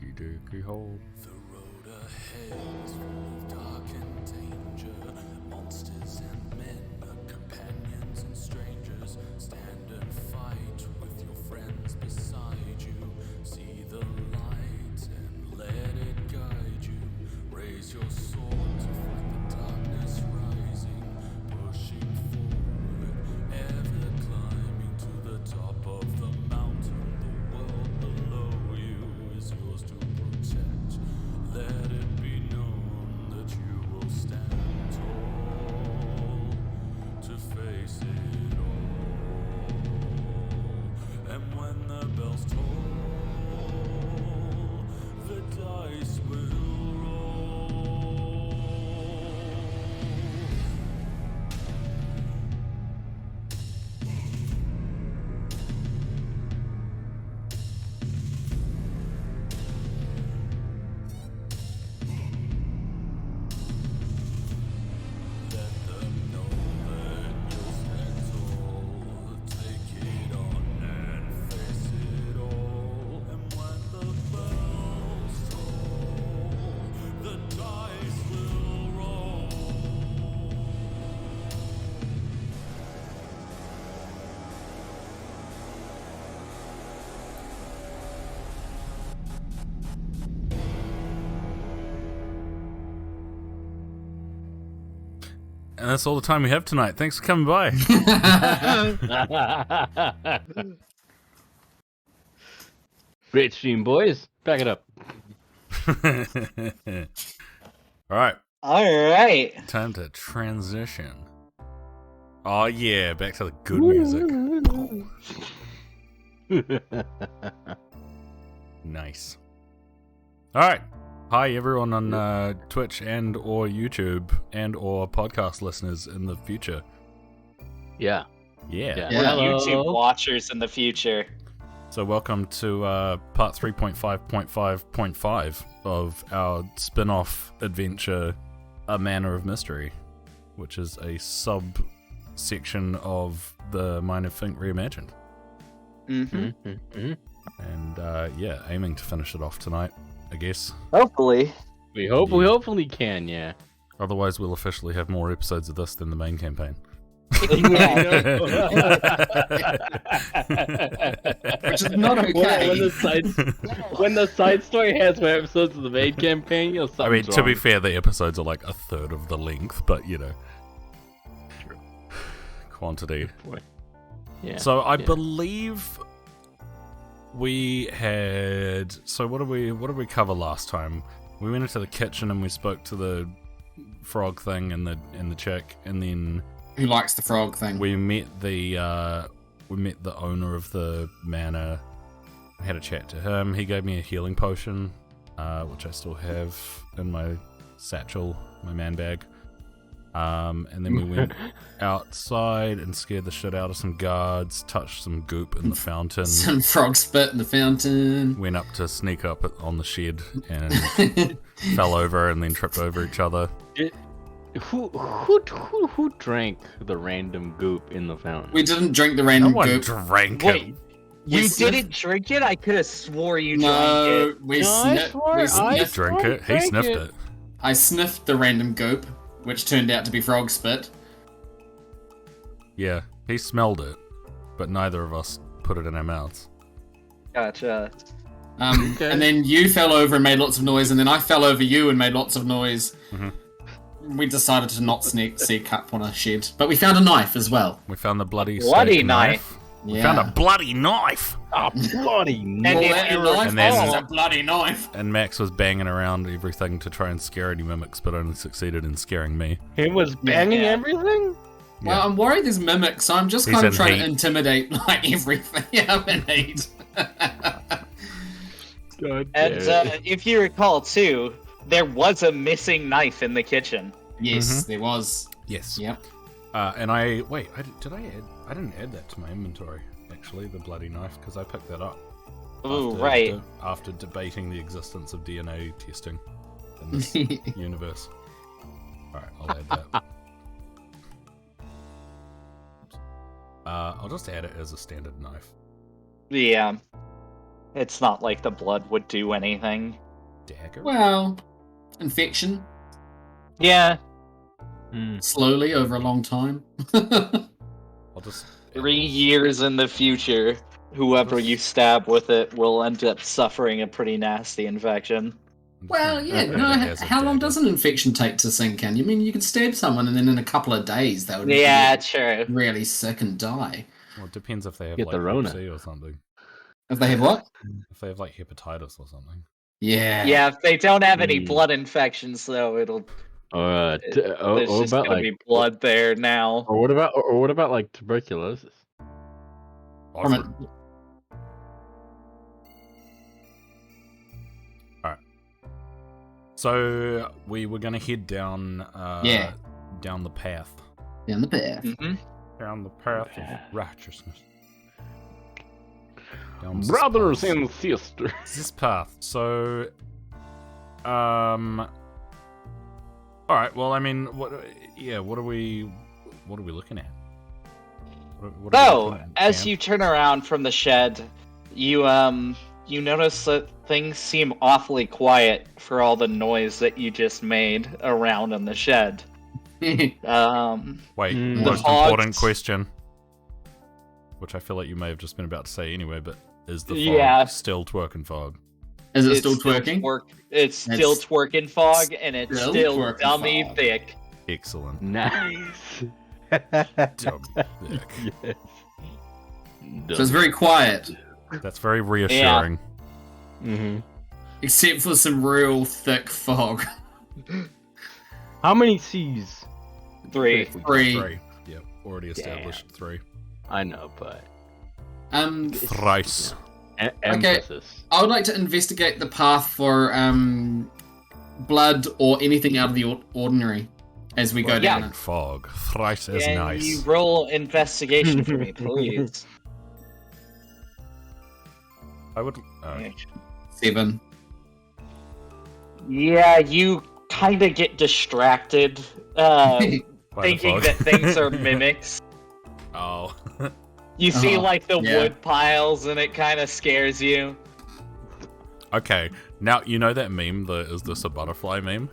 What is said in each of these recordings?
Dookie dookie hole. The road ahead is full of dark and danger. Monsters and men, companions and strangers. Stand and fight with your friends beside you. See the light and let it guide you. Raise your sword to fight the darkness rising. Pushing forward, ever climbing to the top of the mountain. The world below you is yours to protect. Let it be known that you will stand tall to face it all. And when the bells toll, the dice will roll. Let them know that you'll stand tall. Take it on and face it all. And when the bells toll, the dice will roll. And that's all the time we have tonight. Thanks for coming by. Great stream, boys. Back it up. All right, All right. time to transition. Oh yeah, back to the good music. Nice. All right. Hi everyone on Twitch and or YouTube and or podcast listeners in the future. Yeah. Yeah. Yeah. We're Hello. YouTube watchers in the future. So welcome to part 3.5.5.5 of our spin-off adventure, A Manor of Mystery, which is a sub-section of the Mind of Fink Reimagined. Mm-hmm. And yeah, aiming to finish it off tonight, I guess. Hopefully. We hopefully can, yeah. Otherwise, we'll officially have more episodes of this than the main campaign. Yeah. Which is not okay. When the side story has more episodes of the main campaign, you know, I mean, something's to be wrong. fair, the episodes are like a third of the length, but you know, True. quantity. Boy. Yeah. So I yeah. believe we had. So what did we cover last time? We went into the kitchen and we spoke to the frog thing and the chick, and then Who likes the frog thing? we met the owner of the manor. I had a chat to him. He gave me a healing potion, which I still have in my satchel, my man bag. And then we went outside and scared the shit out of some guards, touched some goop in the fountain, Some frog spit in the fountain. went up to sneak up on the shed and fell over and then tripped over each other. Who drank the random goop in the fountain? We didn't drink the No random one goop. drank Wait, it. you sniffed- didn't drink it? I could have swore you drank No, it. we No, I sniffed. swore- We I sniffed. Drink it. He Drank sniffed it. it. I sniffed the random goop, which turned out to be frog spit. Yeah, he smelled it, but neither of us put it in our mouths. Gotcha. Okay. And then you fell over and made lots of noise, and then I fell over you and made lots of noise. Mhm. We decided to not sneak up on a shed, but we found a knife as well. We found the bloody Bloody steak knife. We Yeah. found a bloody knife! Oh, bloody And Well, if that you knife And then- was a bloody knife. And Max was banging around everything to try and scare any mimics, but only succeeded in scaring me. He was banging Yeah. everything? Yeah. Well, I'm worried there's mimics, so I'm just He's kind of in trying heat. to intimidate like everything. Yeah, I'm in heat. God And if you recall too, there was a missing knife in the kitchen. Yes, there was. Yes. Yep. And I did I add? I didn't add that to my inventory. Actually, the bloody knife, because I picked that up. Ooh, after right. After debating the existence of DNA testing in this universe. All right, I'll add that. I'll just add it as a standard knife. Yeah. It's not like the blood would do anything. Dagger? Well, infection Yeah, slowly over a long time. I'll just 3 years in the future, whoever you stab with it will end up suffering a pretty nasty infection. Well, yeah. It No, has a how long dagger. does an infection take to sink in? You mean you could stab someone and then in a couple of days they would Yeah, be true. really sick and die? Well, it depends if they have Get like the Rona. Hep C or something. If they have what? If they have like hepatitis or something. Yeah. Yeah, if they don't have any Mm. blood infections, though, it'll Or there's what just about gonna be blood there now. or what about like tuberculosis? From it. So we were gonna head down Yeah. down the path. Down the path. Hmm. Down the path of righteousness. Down this Brothers path. and sisters. This path. So alright, well I mean what are we looking at? What are we So, looking at, as Cam? you turn around from the shed, you notice that things seem awfully quiet for all the noise that you just made around in the shed. Wait, Mm. most The important hogs- question. Which I feel like you may have just been about to say anyway, but is the fog Yeah. still twerking fog? Is it still twerking? It's still It's twerking fog, and it's still still twerking dummy fog. thick. Excellent. Nice. Dumb thick. Yes. So it's very quiet, That's very reassuring. Mm-hmm. except for some real thick fog. How many C's? 3. 3. Three. Yep, already established 3. I know, but Thrice. emphasis. I would like to investigate the path for blood or anything out of the ordinary as we go Yeah. down it. Fog. Thrice as Can nice. you roll investigation for me, please? I would. 7. Yeah, you kind of get distracted, by the thinking fog. that things are mimics. Oh. You see, Uh-huh, like, the yeah. wood piles, and it kind of scares you. Okay. Now you know that meme. Is this a butterfly meme?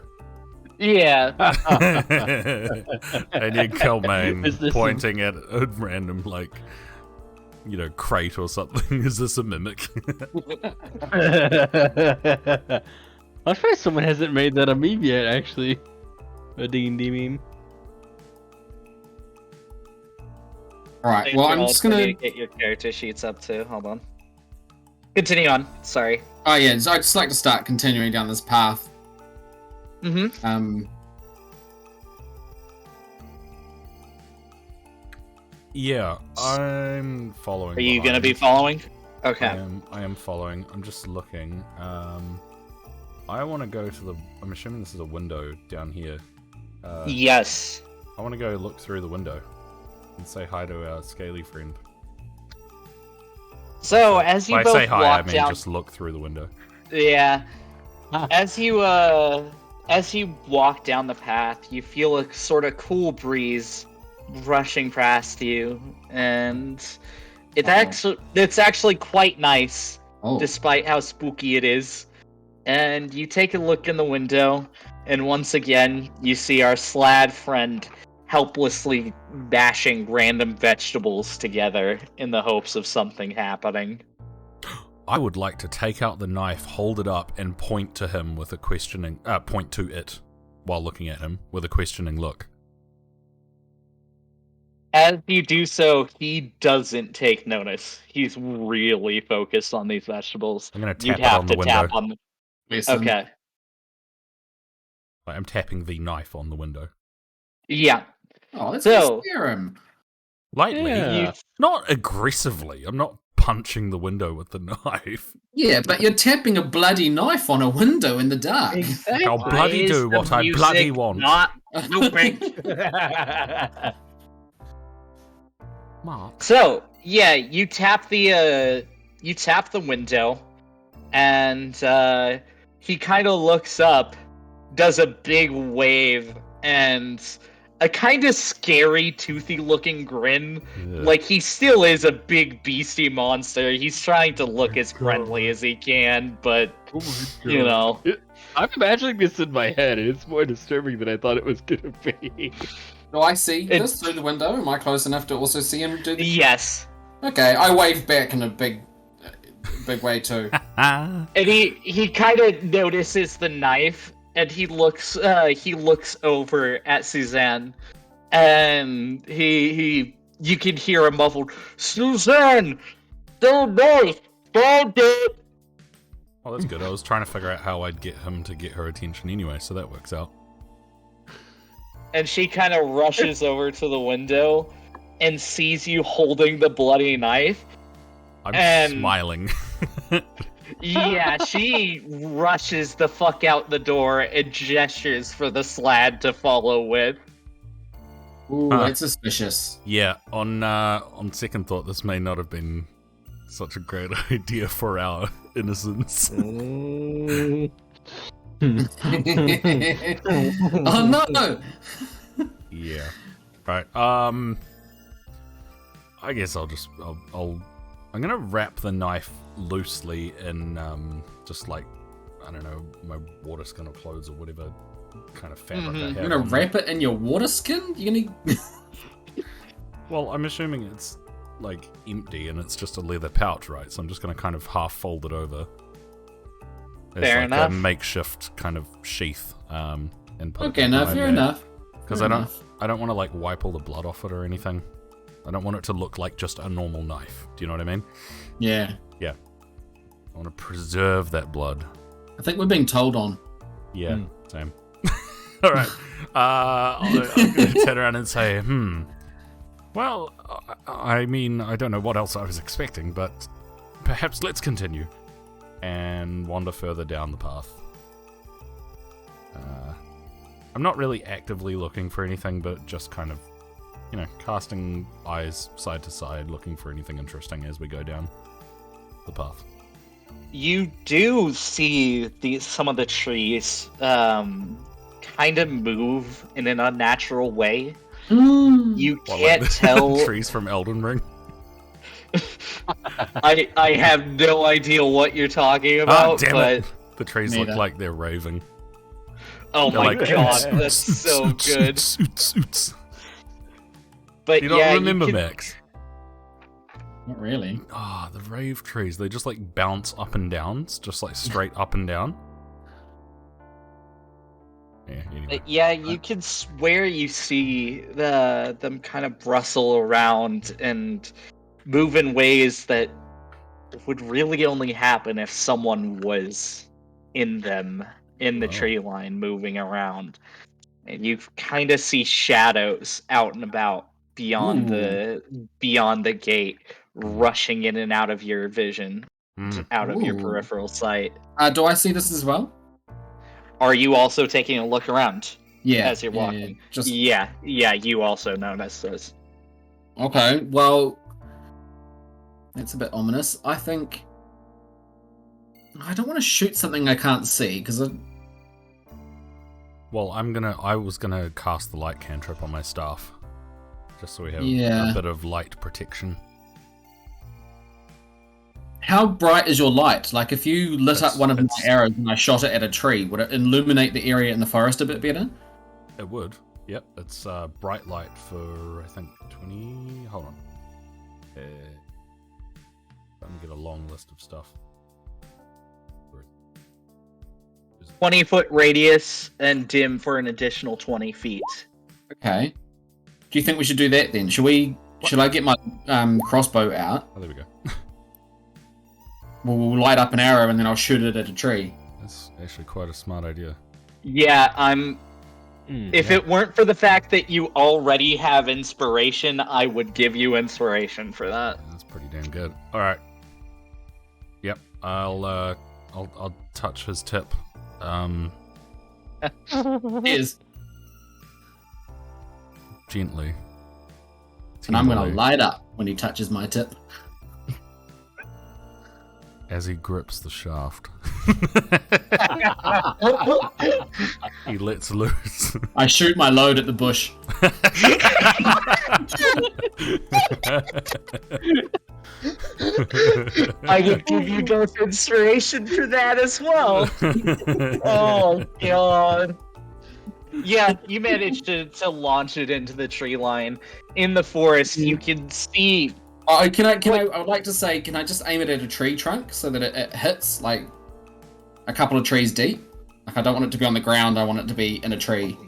Yeah. And you Kelmain Is this pointing at a random crate or something. Is this a mimic? I'm surprised someone hasn't made that a meme yet, actually. A D&D meme. Alright, well, I'm just I gonna. need to get your character sheets up, too. Hold on. Continue on. Sorry. Oh, yeah, so I'd just like to start continuing down this path. Mm-hmm. Yeah, I'm following. Are you gonna behind. be following? Okay. I am following. I'm just looking. I want to go to the. I'm assuming this is a window down here. Yes. I want to go look through the window and say hi to our scaly friend. So, as you By both say hi, I walk mean down... just look through the window. Yeah. Ah. As you walk down the path, you feel a sort of cool breeze rushing past you, and it's actually quite nice, Oh, despite how spooky it is. And you take a look in the window, and once again, you see our slad friend helplessly bashing random vegetables together in the hopes of something happening. I would like to take out the knife, hold it up, and point to him with a questioning. Point to it while looking at him with a questioning look. As you do so, he doesn't take notice. He's really focused on these vegetables. I'm gonna tap You'd it have on to the window. tap on them. listen. Okay. I'm tapping the knife on the window Yeah. Oh, let's So- scare him. lightly, Yeah. not aggressively. I'm not punching the window with the knife. Yeah, but you're tapping a bloody knife on a window in the dark. I'll bloody Why is do the what I music bloody want. Not looping. Mark. So, yeah, you tap the window, and he kind of looks up, does a big wave, and a kind of scary, toothy-looking grin. Yeah. Like, he still is a big, beastie monster. He's trying to look as friendly as he can, but, you know. I'm imagining this in my head, and it's more disturbing than I thought it was gonna be. Do I see It- this through the window? Am I close enough to also see him do this? Yes. Okay, I wave back in a big way too. Ah. And he kind of notices the knife, and he looks over at Suzanne, and you can hear a muffled, "Suzanne, don't knife, don't do it." Oh, that's good. I was trying to figure out how I'd get him to get her attention anyway, so that works out. And she kind of rushes over to the window and sees you holding the bloody knife. I'm And- smiling. Yeah, she rushes the fuck out the door and gestures for the Slad to follow with. Ooh, Huh. that's suspicious. Yeah, on second thought, this may not have been such a great idea for our innocence. Oh no! Yeah. Right. I guess I'm gonna wrap the knife loosely in just like, I don't know, my water skin or clothes or whatever kind of fabric I have. You're gonna on wrap it in your water skin? You're gonna. Well, I'm assuming it's like empty and it's just a leather pouch, right? So I'm just gonna kind of half fold it over. As Fair like enough. a makeshift kind of sheath. And put Okay, it no, behind fair me. enough. Because Fair I don't enough. want to like wipe all the blood off it or anything. I don't want it to look like just a normal knife. Do you know what I mean? Yeah. I want to preserve that blood. I think we're being told on. Yeah, same. All right. I'm going to turn around and say, well, I mean, I don't know what else I was expecting, but perhaps let's continue and wander further down the path. I'm not really actively looking for anything, but just kind of, casting eyes side to side, looking for anything interesting as we go down the path. You do see some of the trees kind of move in an unnatural way. You What, can't like the tell. trees from Elden Ring. I have no idea what you're talking about, damn but it. The trees look Neither. like they're raving. oh They're my like, god, that's so good. Suits. But You don't yeah, remember you can, Max? Not really. Ah, the rave trees. They just like bounce up and down. It's just like straight up and down. Yeah, anyway. yeah, you can swear you see them kind of rustle around and move in ways that would really only happen if someone was in them, in the Oh. tree line, moving around. And you kind of see shadows out and about beyond the gate, rushing in and out of your vision, out of your Ooh. peripheral sight. Do I see this as well? Are you also taking a look around Yeah. as you're yeah, walking? Just Yeah, you also notice this. okay. Well, that's a bit ominous. I think I don't want to shoot something I can't see because Well, I was gonna cast the light cantrip on my staff. Just so we have Yeah. a bit of light protection. how bright is your light? Like if you lit up one of my It's- arrows and I shot it at a tree, would it illuminate the area in the forest a bit better? It would. Yep, it's bright light for, I think, 20... Hold on. Let me get a long list of stuff. 20-foot radius and dim for an additional 20 feet. Okay. Do you think we should do that then? Should I get my crossbow out? Oh, there we go. We'll light up an arrow and then I'll shoot it at a tree. That's actually quite a smart idea. Yeah, if Yeah. it weren't for the fact that you already have inspiration, I would give you inspiration for that. That's pretty damn good. All right. Yep. I'll touch his tip. Is Gently. and I'm gonna Tenderly, light up when he touches my tip. as he grips the shaft. He lets loose. I shoot my load at the bush. I could give you both inspiration for that as well. Oh god. Yeah, you managed to launch it into the tree line. In the forest, you can see. I would like to say, can I just aim it at a tree trunk so that it hits like a couple of trees deep? Like I don't want it to be on the ground. I want it to be in a tree.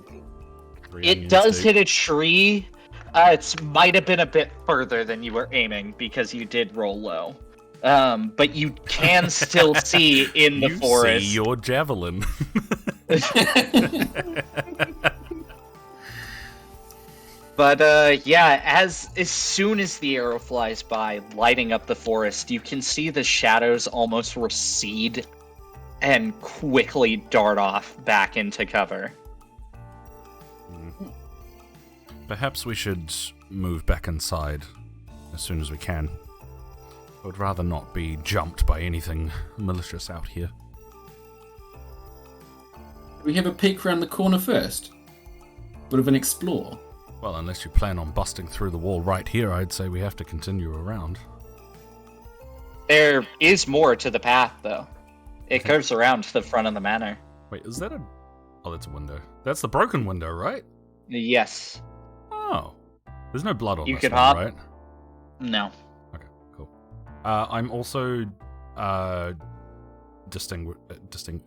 It does hit a tree. It might have been a bit further than you were aiming because you did roll low. But you can still see in the forest. See your javelin. But yeah, as soon as the arrow flies by, lighting up the forest, you can see the shadows almost recede and quickly dart off back into cover. Perhaps we should move back inside as soon as we can. I would rather not be jumped by anything malicious out here. We have a peek round the corner first. Bit of an explore. Well, unless you plan on busting through the wall right here, I'd say we have to continue around. There is more to the path, though. It curves around to the front of the manor. Wait, is that a... Oh, that's a window. That's the broken window, right? Yes. Oh. There's no blood on You this can one, hop. right? No. Okay, cool. I'm also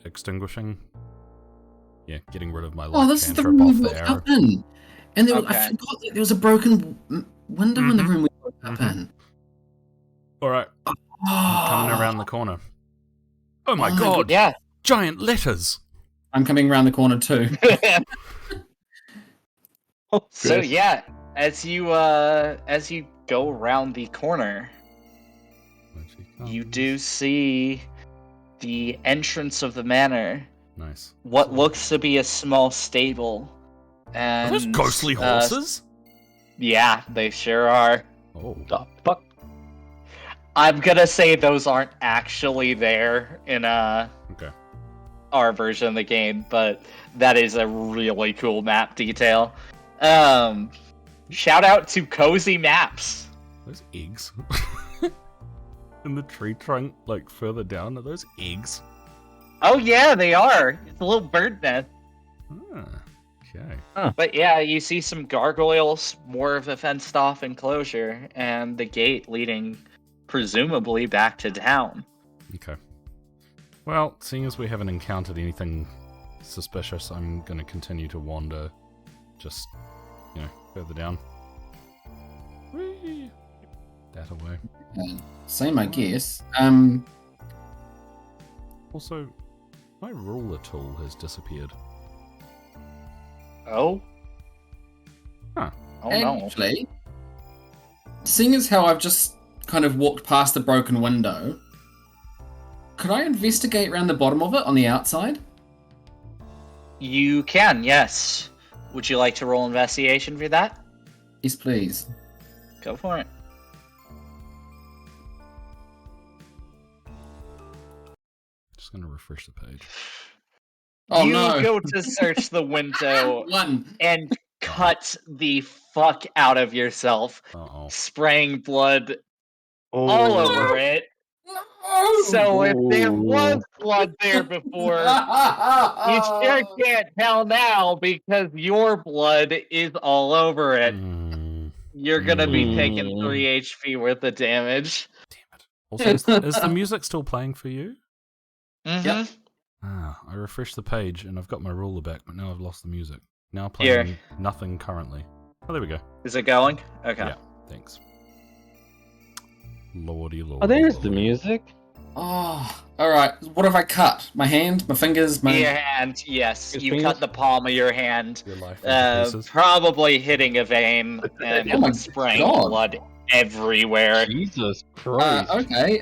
extinguishing. Yeah, getting rid of my light This is the cantrip room off we the woke arrow. up in. And there was, I Okay. forgot that there was a broken window in the room we woke up Mhm. in. Alright, I'm coming around the corner. Oh my Oh my god! Yeah. Giant letters! I'm coming around the corner too. So Chris? yeah, as you go around the corner, you do see the entrance of the manor. Nice. What looks to be a small stable. And Are those ghostly horses? Yeah, they sure are. Oh. The fuck? I'm gonna say those aren't actually there in Okay. our version of the game, but that is a really cool map detail. Shout out to Cozy Maps. Those eggs. In the tree trunk, like further down, are those eggs? Oh yeah, they are. It's a little bird nest. Ah, okay. But yeah, you see some gargoyles, more of a fenced off enclosure, and the gate leading presumably back to town. Okay. Well, seeing as we haven't encountered anything suspicious, I'm gonna continue to wander just, further down. Whee! That away. Same, I guess. Also, my ruler tool has disappeared. Oh? Huh. Oh no. Actually, seeing as how I've just kind of walked past the broken window, could I investigate around the bottom of it on the outside? You can, yes. Would you like to roll investigation for that? Yes, please. Go for it. Just gonna refresh the page. Oh you no! go to search the window One. and cut the fuck out of yourself, Uh-oh. spraying blood Oh. all over it. No! So if there was blood there before, you sure can't tell now because your blood is all over it. You're gonna be taking 3 HP worth of damage. Damn it. Also, is the music still playing for you? Mm-hmm. Yep. Ah, I refreshed the page and I've got my ruler back, but now I've lost the music. Now playing nothing currently. Oh, there we go. Is it going? Okay. Yeah, thanks. Lordy lord. Oh, there's the music. Oh, alright. What have I cut? My hand? My fingers? My... Your hand, yes. Your You fingers? cut the palm of your hand. Your life into pieces. Probably hitting a vein and Oh my spraying God. blood everywhere. Jesus Christ. Okay,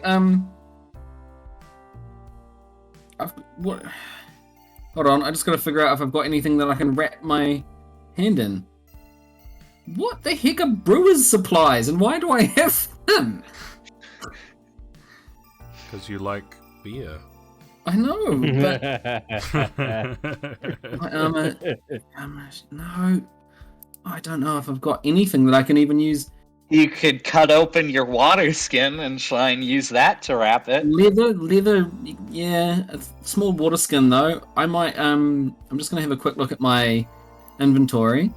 what? Hold on, I just gotta figure out if I've got anything that I can wrap my hand in. What the heck are brewer's supplies, and why do I have them? Because you like beer. I know, but my armor, no. I don't know if I've got anything that I can even use. You could cut open your water skin and try and use that to wrap it. Leather, yeah, a small water skin though. I might, I'm just gonna have a quick look at my inventory.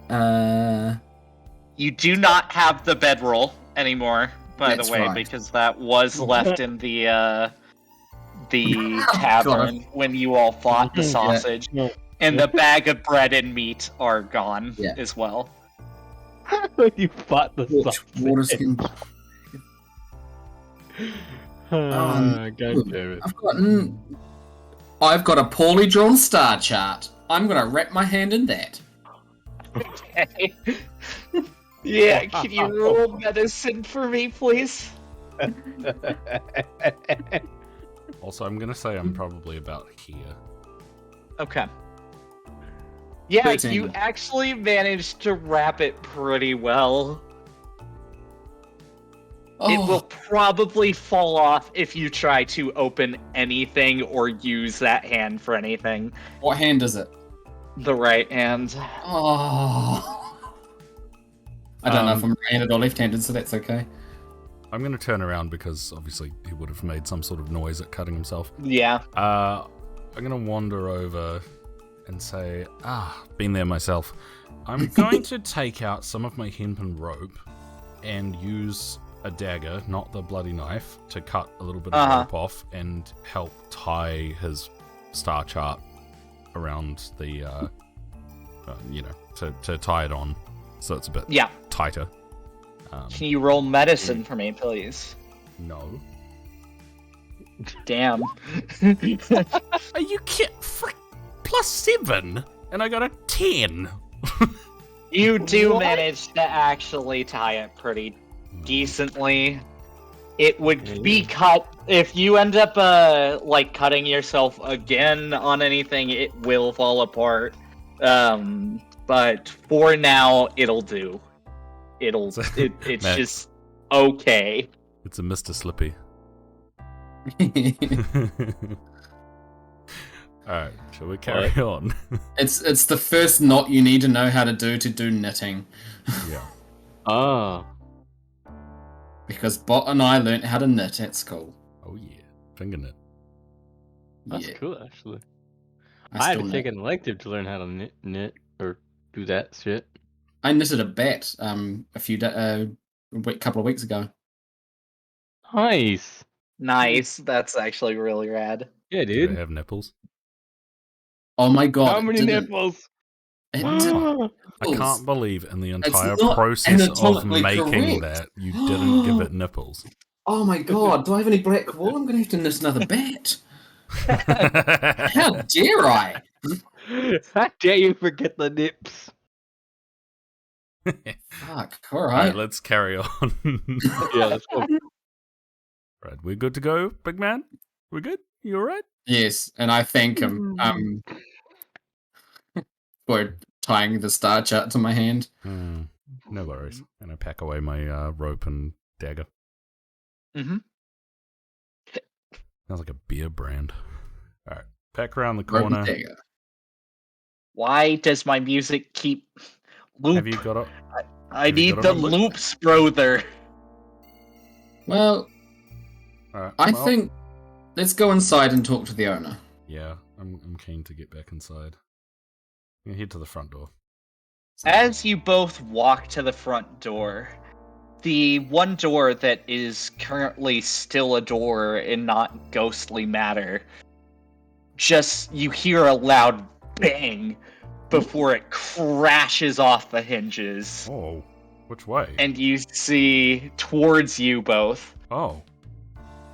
You do not have the bedroll anymore, by That's the way, right. because that was left in the tavern when you all fought the sausage. Yeah. And the bag of bread and meat are gone Yeah. as well. You fought the sausage. Water skin. God damn it. I've got a poorly drawn star chart. I'm gonna wrap my hand in that. Okay. Yeah, can you roll medicine for me, please? Also, I'm gonna say I'm probably about here. Okay. Yeah, 13. you actually managed to wrap it pretty well. It will probably fall off if you try to open anything or use that hand for anything. What hand is it? The right hand. Oh. I don't know if I'm right-handed or left-handed, so that's okay. I'm gonna turn around because obviously he would have made some sort of noise at cutting himself. Yeah. I'm gonna wander over and say, been there myself. I'm going to take out some of my hempen rope and use a dagger, not the bloody knife, to cut a little bit of rope off and help tie his star chart around the, to tie it on so it's a bit tighter. Can you roll medicine for me, please? No. Damn. Are you kidding? +7, and I got a 10. You do manage to actually tie it pretty decently. It would be cut if you end up cutting yourself again on anything. It will fall apart. But for now, it'll do. It's Max, just okay. It's a Mr. Slippy. Alright, shall we carry on? It's the first knot you need to know how to do knitting. Yeah. Oh. Because Bot and I learnt how to knit at school. Oh yeah. Finger knit. That's Yeah. cool, actually. I I had still to take knit. an elective to learn how to knit or do that shit. I knitted a bat a couple of weeks ago. Nice. Nice. That's actually really rad. Yeah, Do they dude. have nipples? Oh my god! How many it didn't. nipples? It didn't. I can't believe in the entire not process of anatomically making correct. that, you didn't give it nipples. Oh my god! Do I have any black wool? I'm gonna have to knit another bat. How dare I? How dare you forget the nips? Fuck! All Alright, right. let's carry on. Yeah, let's go. Right, we're good to go, big man? We're good? You alright? Yes, and I thank him for tying the star chart to my hand. No worries. And I pack away my rope and dagger. Mm-hmm. Sounds like a beer brand. Alright, pack around the Rope and corner. dagger. Why does my music keep loop? Have you got a... I have you need got the it on loop? loops, brother. Well, Alright, I well, think let's go inside and talk to the owner. Yeah, I'm keen to get back inside. I'm gonna head to the front door. As you both walk to the front door, the one door that is currently still a door and not ghostly matter, just you hear a loud bang before it crashes off the hinges. Oh, which way? And you see towards you both, Oh,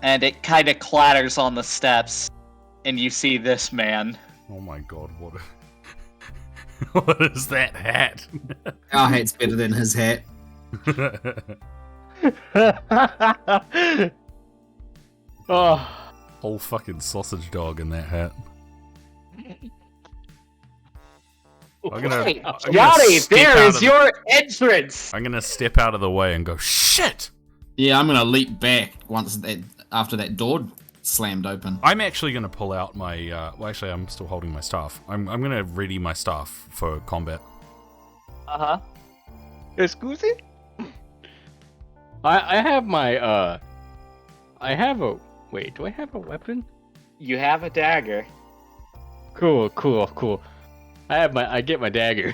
and it kind of clatters on the steps, and you see this man. oh my god, what what is that hat? Our hat's better than his hat. Oh. Whole fucking sausage dog in that hat. I'm gonna, Hey, I'm gonna Johnny, step there out is of- your entrance! I'm gonna step out of the way and go, shit! Yeah, I'm gonna leap back after that door slammed open. I'm actually gonna pull out my, well actually I'm still holding my staff. I'm gonna ready my staff for combat. Uh-huh. Excuse me? I have my I have a wait, do I have a weapon? You have a dagger. Cool. I get my dagger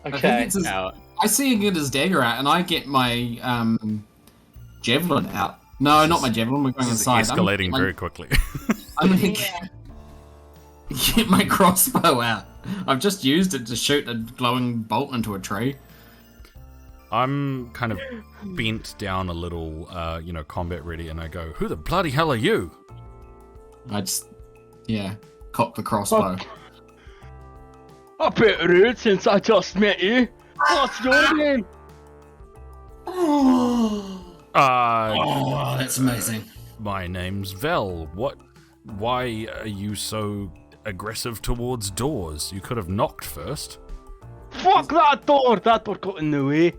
I think Okay. it's his, out. I see you get his dagger out, and I get my javelin out. No, not my javelin. We're going This is inside. escalating very quickly. I'm gonna get my crossbow out. I've just used it to shoot a glowing bolt into a tree. I'm kind of bent down a little, combat ready, and I go, "Who the bloody hell are you?" I just, cock the crossbow. A bit rude since I just met you. What's your name? Oh, that's amazing. My name's Vel. Why are you so aggressive towards doors? You could have knocked first. Fuck that door! That door got in the way.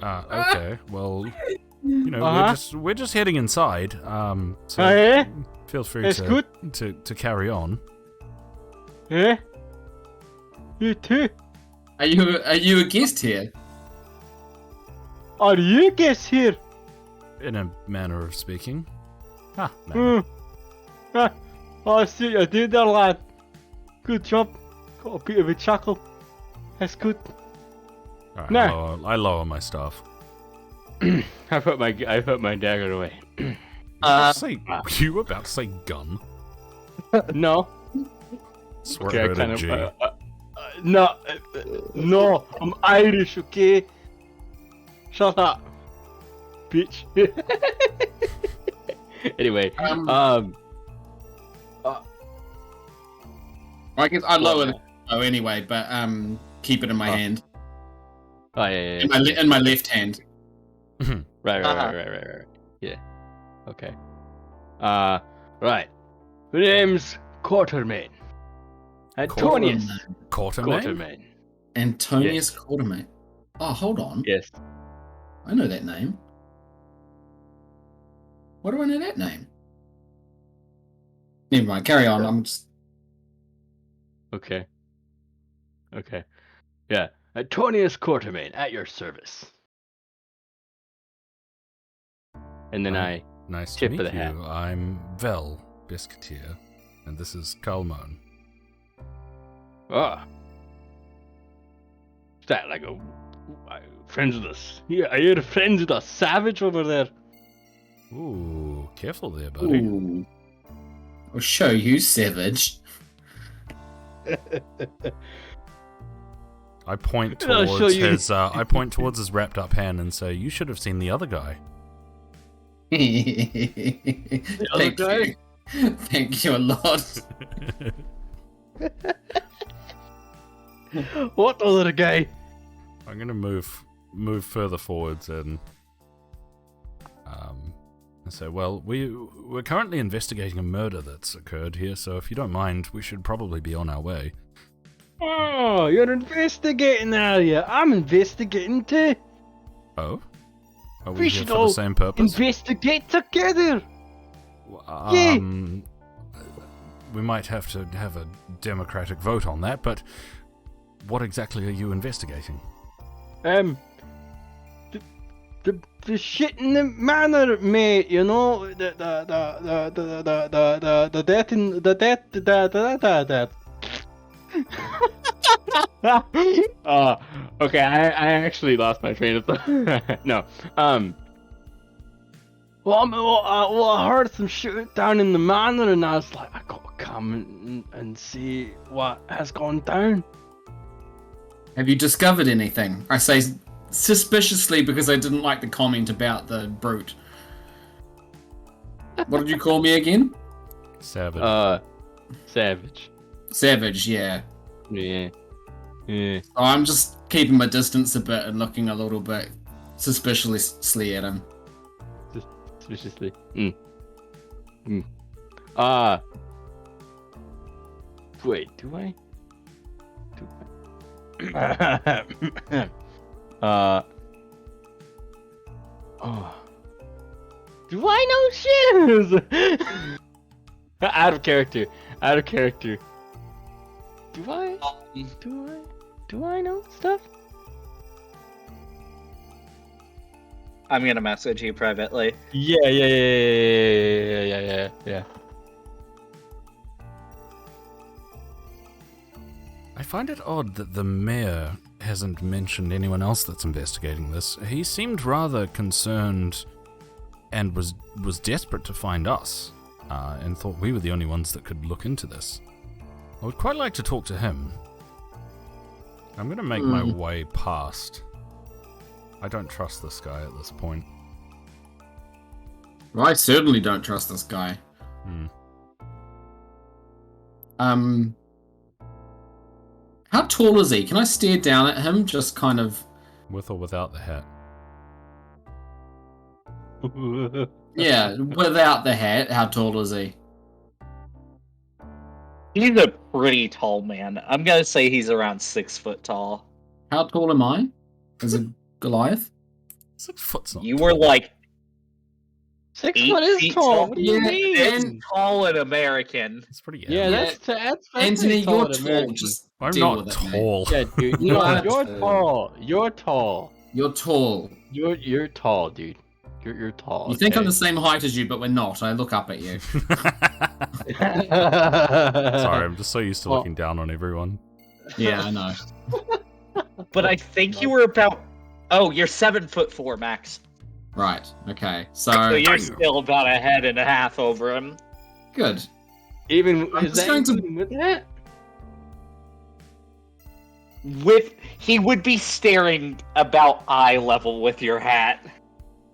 Okay. Well, we're just heading inside. So Eh? feel free That's to, good. to carry on. Eh? You too? Are you a guest here? Are you guests here? In a manner of speaking. Man. I see what you did there, lad. Good job. Got a bit of a chuckle. That's good. Alright, No. I lower my staff. I put my dagger away. You were about to say gun. No. Swear Okay, I heard kind a of. G. No. I'm Irish, okay? Shut up, bitch. Anyway, I guess I lower the bow anyway, but keep it in my hand. Oh yeah. In my left hand. Right. Yeah. Okay. Right. The name's Quartermain. Antonius Quartermain? Antonius Quartermain. Oh, hold on. Yes. I know that name. Why do I know that name? Never mind, carry on. I'm just... Okay. Yeah. Antonius Quartermain, at your service. And then I Nice to tip meet of the you. hat. I'm Vel Biscuiteer, and this is Kalmon. Ah. Is that like a friends with us? Yeah, are you friends with a savage over there? Ooh, careful there, buddy. Ooh. I'll show you, savage. I point I'll show towards you. his. I point towards his wrapped up hand and say, "You should have seen the other guy." Thank you. Thank you a lot. What other guy? I'm gonna move further forwards and say, "Well, we're currently investigating a murder that's occurred here, so if you don't mind, we should probably be on our way." Oh, you're investigating, are you? I'm investigating too. Oh, are We we here should for the all same purpose? Investigate together. Yeah. We might have to have a democratic vote on that, but what exactly are you investigating? The shit in the manor, mate. You know, the death in the death. Okay. I actually lost my train of thought. No. Well, I heard some shit down in the manor, and I was like, I gotta come and see what has gone down. Have you discovered anything? I say suspiciously because I didn't like the comment about the brute. What did you call me again? Savage. Savage. Savage, yeah. Yeah. So I'm just keeping my distance a bit and looking a little bit suspiciously at him. Suspiciously. Wait, do I? Do I know shit? Out of character. Do I? Do I know stuff? I'm gonna message you privately. Yeah. I find it odd that the mayor hasn't mentioned anyone else that's investigating this. He seemed rather concerned and was desperate to find us, and thought we were the only ones that could look into this. I would quite like to talk to him. I'm going to make my way past. I don't trust this guy at this point. I certainly don't trust this guy. How tall is he? Can I stare down at him? Just kind of. With or without the hat? Yeah, without the hat. How tall is he? He's a pretty tall man. I'm gonna say he's around 6 foot tall. How tall am I? As a Goliath? 6 foot's not You were tall. like 6 8 foot is feet tall. What do you Yeah, mean? It's tall in American. It's pretty Yeah, average. that's Anthony, pretty you're in tall. American. Just I'm deal not with it, mate. tall. Yeah, dude. You are You're tall. tall. You're tall. You're tall. You're tall, dude. You're tall. You think I'm okay? the same height as you, but we're not. I look up at you. Sorry, I'm just so used to looking down on everyone. Yeah, I know. But I think you were about. Oh, you're 7'4", Max. Right. Okay. So So you're still about a head and a half over him. good. Even I'm is just that going to- including with that? He would be staring about eye level with your hat.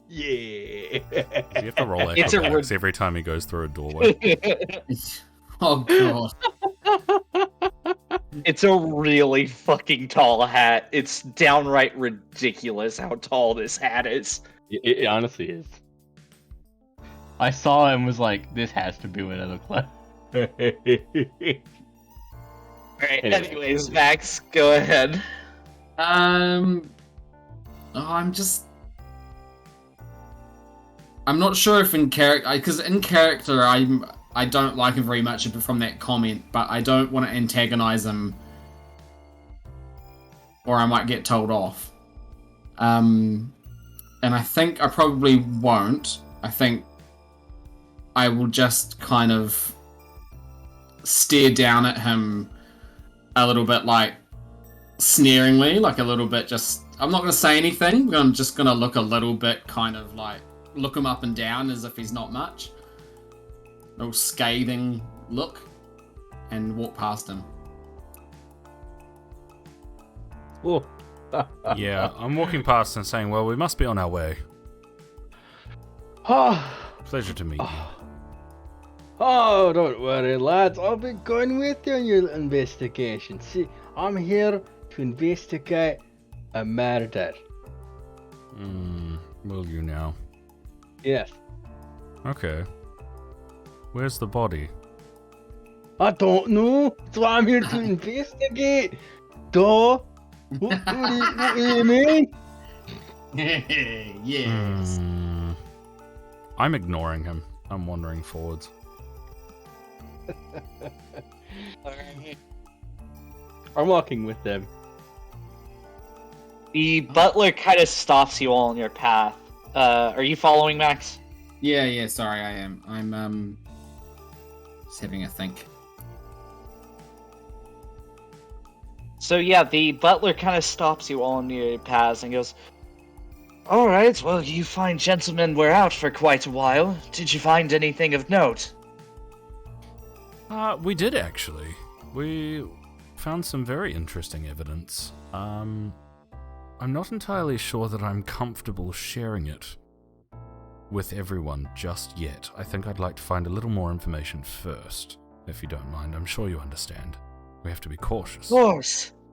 Yeah. You have to roll It's a acrobatics every time he goes through a doorway. Oh god. It's a really fucking tall hat. It's downright ridiculous how tall this hat is. It honestly is. I saw him and was like, this has to be what I look like. Alright, Anyway. anyways, Max, go ahead. Oh, I'm not sure if in character, because in character I don't like him very much from that comment, but I don't want to antagonize him, or I might get told off. And I think I probably won't. I think I will just kind of stare down at him a little bit, like sneeringly, like a little bit. Just I'm not going to say anything. I'm just going to look a little bit, kind of like look him up and down as if he's not much. A little scathing look, and walk past him. Oh. Yeah, I'm walking past and saying, well, we must be on our way. Oh. Pleasure to meet you. Oh, don't worry, lads. I'll be going with you on your investigation. See, I'm here to investigate a murder. Will you now? Yes. Okay. Where's the body? I don't know. That's why I'm here to investigate. Duh. What do you mean? Yes. I'm ignoring him. I'm wandering forwards. I'm walking with them. The butler kind of stops you all in your path. Are you following, Max? Yeah, sorry, I am. I'm just having a think. So yeah, the butler kind of stops you all in your paths and goes, "Alright, well, you fine gentlemen were out for quite a while. Did you find anything of note?" We did actually. We found some very interesting evidence. I'm not entirely sure that I'm comfortable sharing it with everyone just yet. I think I'd like to find a little more information first, if you don't mind. I'm sure you understand. We have to be cautious.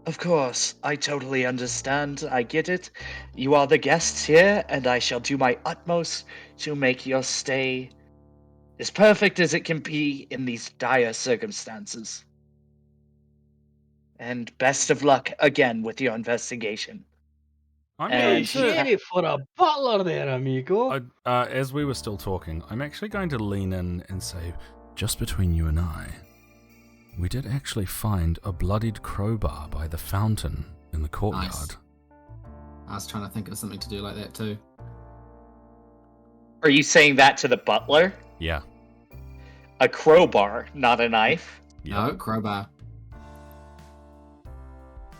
Of course. I totally understand. I get it. You are the guests here, and I shall do my utmost to make your stay as perfect as it can be in these dire circumstances. And best of luck again with your investigation. I'm And going she- to, Ready for a butler there, amigo. as we were still talking, I'm actually going to lean in and say, just between you and I, We did actually find a bloodied crowbar by the fountain in the courtyard. Nice. I was trying to think of something to do like that too. Are you saying that to the butler? Yeah. A crowbar, not a knife. Yeah. No, crowbar.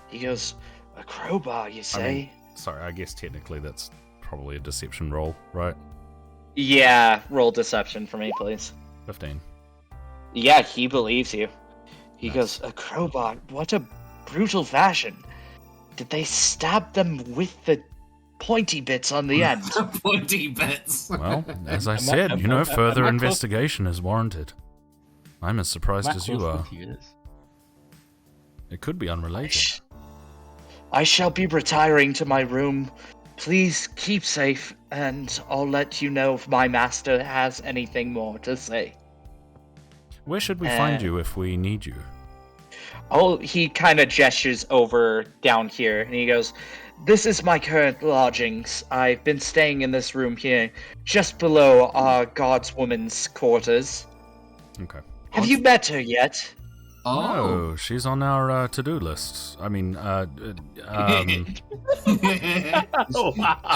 He goes, a crowbar, you say? Sorry, I guess technically that's probably a deception roll, right? Yeah, roll deception for me, please. 15. Yeah, he believes you. He Nice. goes, a crowbar, what a brutal fashion. Did they stab them with the pointy bits on the end? Pointy bits. Well, as I Am I- said, am- you know, am- further am I close? investigation is warranted. I'm as surprised as you are. It could be unrelated. I shall be retiring to my room. Please keep safe, and I'll let you know if my master has anything more to say. Where should we find you if we need you? Oh, he kind of gestures over down here, and he goes, this is my current lodgings. I've been staying in this room here, just below our guardswoman's quarters. Okay. Have you met her yet? Oh. No, she's on our to-do list. I mean,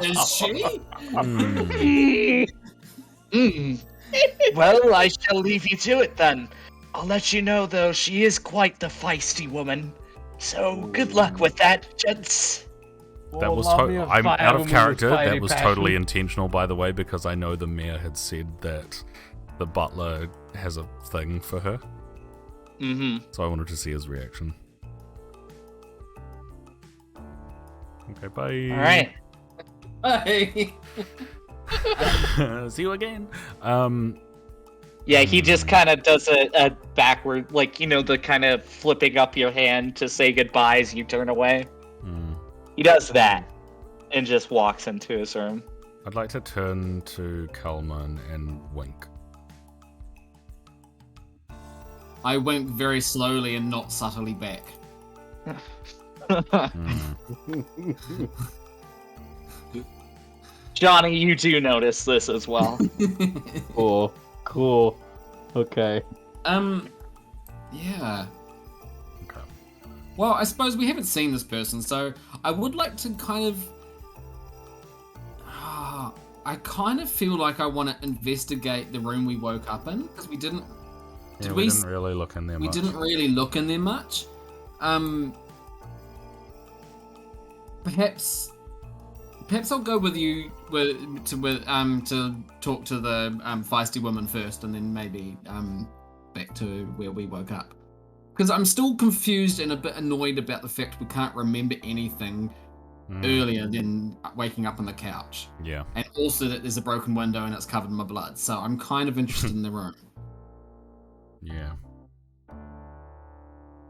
Is she? Well, I shall leave you to it then. I'll let you know, though, she is quite the feisty woman. So, good luck with that, gents. that was I'm out of character. That was totally intentional, by the way, because I know the mayor had said that the butler has a thing for her. Mm-hmm. So I wanted to see his reaction. Okay, bye. Alright. Hey. See you again. Yeah, he just kind of does a backward, like, you know, the kind of flipping up your hand to say goodbye as you turn away. He does that and just walks into his room. I'd like to turn to Kalman and wink. I wink very slowly and not subtly back. Johnny, you do notice this as well. Cool. Okay. Yeah. Okay. Well, I suppose we haven't seen this person, so I would like to kind of... I kind of feel like I want to investigate the room we woke up in, because we didn't... Yeah, we didn't really look in there We much. didn't really look in there much. Perhaps I'll go with you to talk to the feisty woman first, and then maybe back to where we woke up. Because I'm still confused and a bit annoyed about the fact we can't remember anything earlier than waking up on the couch. Yeah. And also that there's a broken window and it's covered in my blood. So I'm kind of interested in the room. Yeah.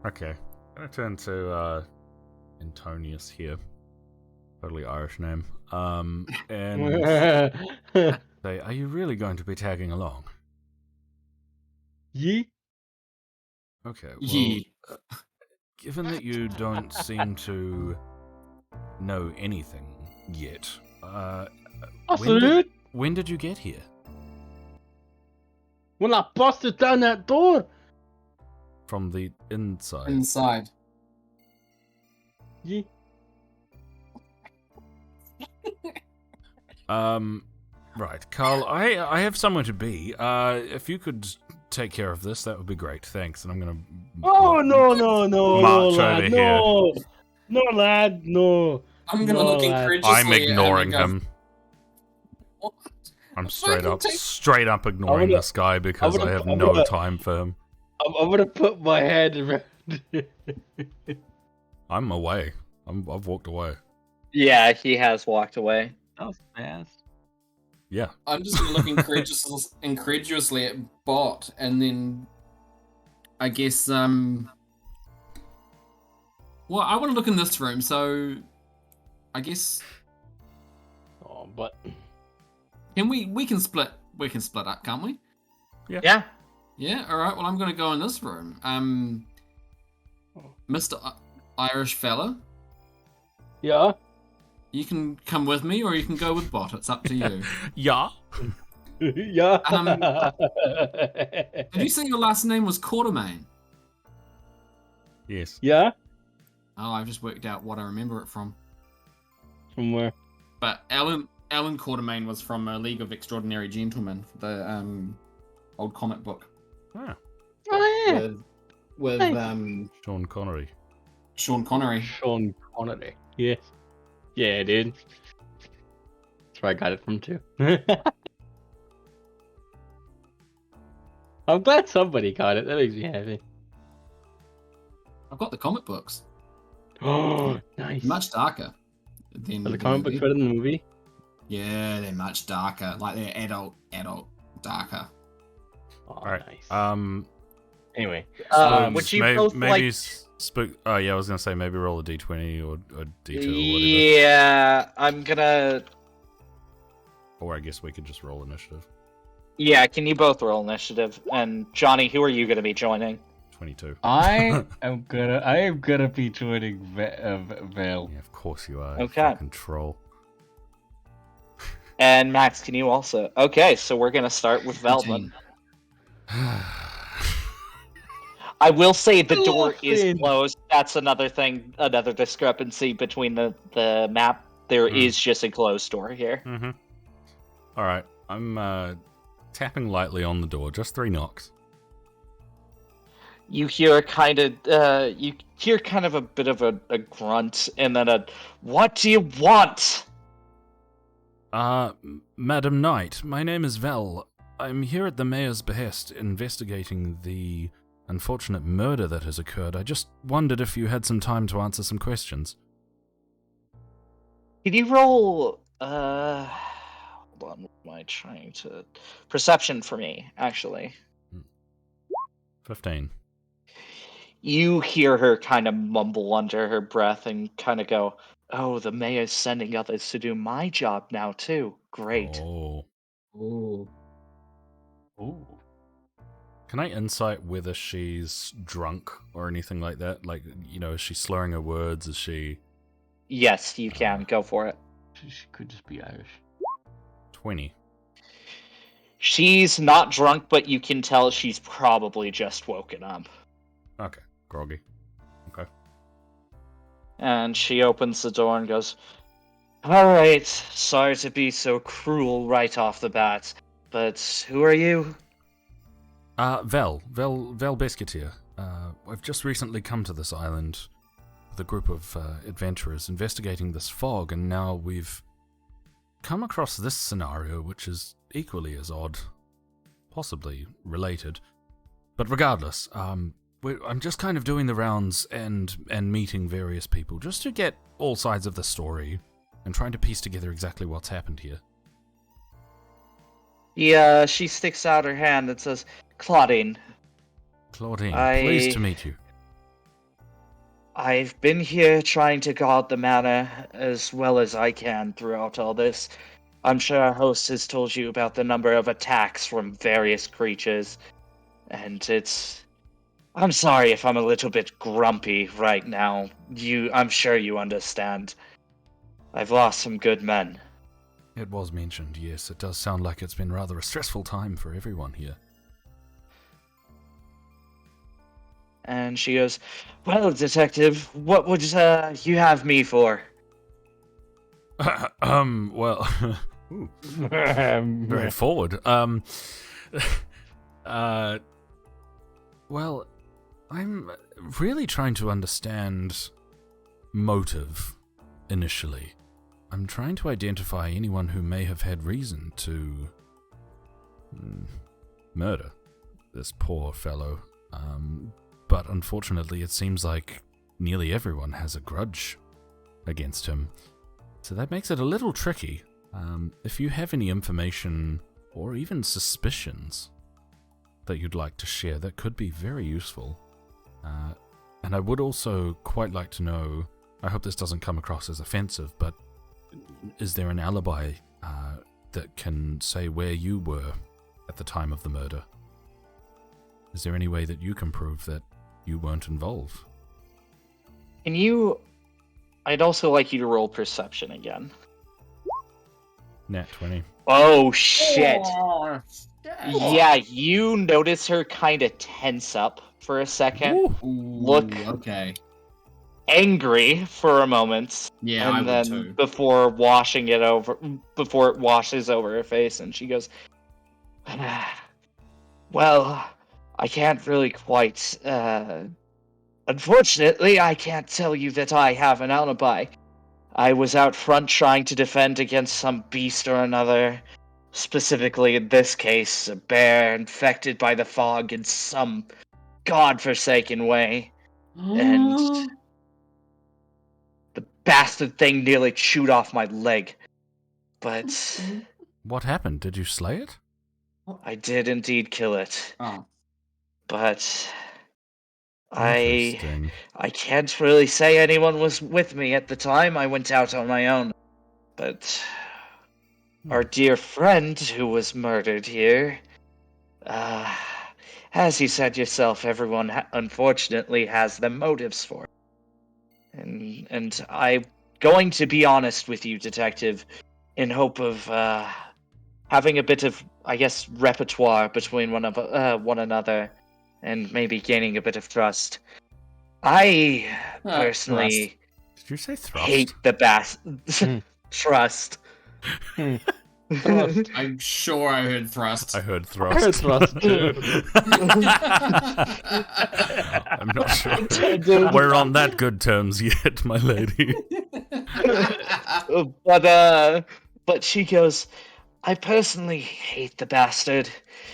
Okay. I'm gonna turn to Antonius here. Totally Irish name. And say, are you really going to be tagging along? Ye? Okay. Well, Ye. given that you don't seem to know anything yet, when did you get here? When I busted down that door. From the inside. Inside. Ye? Right, Carl, I have somewhere to be. If you could take care of this, that would be great. Thanks. And I'm gonna Oh no, march lad, over no, no, lad, no. I'm gonna No, look lad. incredulously. I'm ignoring and I go, him. "What?" I'm Fucking straight up ignoring gonna- this guy because I have I'm no gonna- time for him. I'm gonna put my head around. I'm away. I've walked away. Yeah, he has walked away. That was fast. Yeah. I'm just gonna look incredulously at Bot, and then I guess well, I want to look in this room, so I guess Oh, but we can split up, can't we? Yeah. Yeah. All right. Well, I'm gonna go in this room. Mr. Irish fella, yeah. you can come with me, or you can go with Bot. It's up to you. Yeah. Yeah. Did you say your last name was Quartermain? Yes. Yeah? Oh, I've just worked out what I remember it from. From where? But Alan Quatermain was from A League of Extraordinary Gentlemen, the old comic book Ah, Oh, yeah. with Nice. Sean Connery. Sean Connery. Sean Connery. Yes. Yeah, dude. That's where I got it from, too. I'm glad somebody got it. That makes me happy. I've got the comic books. Oh, nice. Much darker than Are the comic books movie. better than the movie? Yeah, they're much darker. Like they're adult darker. Oh, All right. nice. Anyway. Would you both maybe like? spook? Oh yeah, I was gonna say maybe roll a d20 or a d2 or whatever. Yeah, I'm gonna. Or I guess we could just roll initiative. Yeah, can you both roll initiative? And Johnny, who are you gonna be joining? 22. I am gonna be joining Val. Yeah, of course you are. Okay. You fucking troll. And Max, can you also? Okay, so we're gonna start with Velvin. 18. I will say the door is Velvin. closed. That's another thing, another discrepancy between the map. There is just a closed door here. Mm-hmm. All right, I'm tapping lightly on the door. Just 3 knocks. You hear kind of a bit of a grunt, and then a "What do you want?" Madam Knight, my name is Vel. I'm here at the mayor's behest investigating the unfortunate murder that has occurred. I just wondered if you had some time to answer some questions. Can you roll? Hold on. What am I trying to? Perception for me, actually. 15. You hear her kind of mumble under her breath and kind of go, "Oh, the mayor's sending others to do my job now too. Great." Oh. Ooh. Ooh. Can I insight whether she's drunk or anything like that? Like, you know, is she slurring her words? Is she... Yes, you can go for it. She could just be Irish. 20. She's not drunk, but you can tell she's probably just woken up. Okay, groggy. Okay. And she opens the door and goes, "Alright, sorry to be so cruel right off the bat, but who are you?" Vel Besketeer. I've just recently come to this island with a group of adventurers investigating this fog, and now we've come across this scenario, which is equally as odd, possibly related. But regardless, I'm just kind of doing the rounds and meeting various people just to get all sides of the story and trying to piece together exactly what's happened here. Yeah, she sticks out her hand and says, "Claudine, Claudine, pleased to meet you. I've been here trying to guard the manor as well as I can throughout all this. I'm sure our host has told you about the number of attacks from various creatures, and I'm sorry if I'm a little bit grumpy right now. I'm sure you understand. I've lost some good men." It was mentioned, yes. It does sound like it's been rather a stressful time for everyone here. And she goes, "Well, detective, what would you have me for?" Well, ooh, very forward. Well, I'm really trying to understand motive initially. I'm trying to identify anyone who may have had reason to murder this poor fellow. But unfortunately, it seems like nearly everyone has a grudge against him. So that makes it a little tricky. If you have any information or even suspicions that you'd like to share, that could be very useful. And I would also quite like to know, I hope this doesn't come across as offensive, but is there an alibi that can say where you were at the time of the murder? Is there any way that you can prove that you weren't involved? I'd also like you to roll perception again. Nat 20. Oh, shit. Oh, Yeah, you notice her kind of tense up for a second, Ooh. Ooh, Look. Okay. angry for a moment, Yeah, and I would then too. before it washes over her face, and she goes, "Well, I can't really quite. Unfortunately, I can't tell you that I have an alibi. I was out front trying to defend against some beast or another. Specifically, in this case, a bear infected by the fog in some godforsaken way. And the bastard thing nearly chewed off my leg. But What happened? Did you slay it? I did indeed kill it. Oh. But Interesting. I can't really say anyone was with me at the time. I went out on my own. But our dear friend who was murdered here, as you said yourself, everyone unfortunately has their motives for it. And I'm going to be honest with you, Detective, in hope of having a bit of, I guess, repertoire between one another, and maybe gaining a bit of trust. I personally Did you say thrust? hate the trust. Thrust. I'm sure I heard thrust. I heard I thrust. heard thrust too. I'm not sure. We're on that good terms yet, my lady. But she goes, I personally hate the bastard.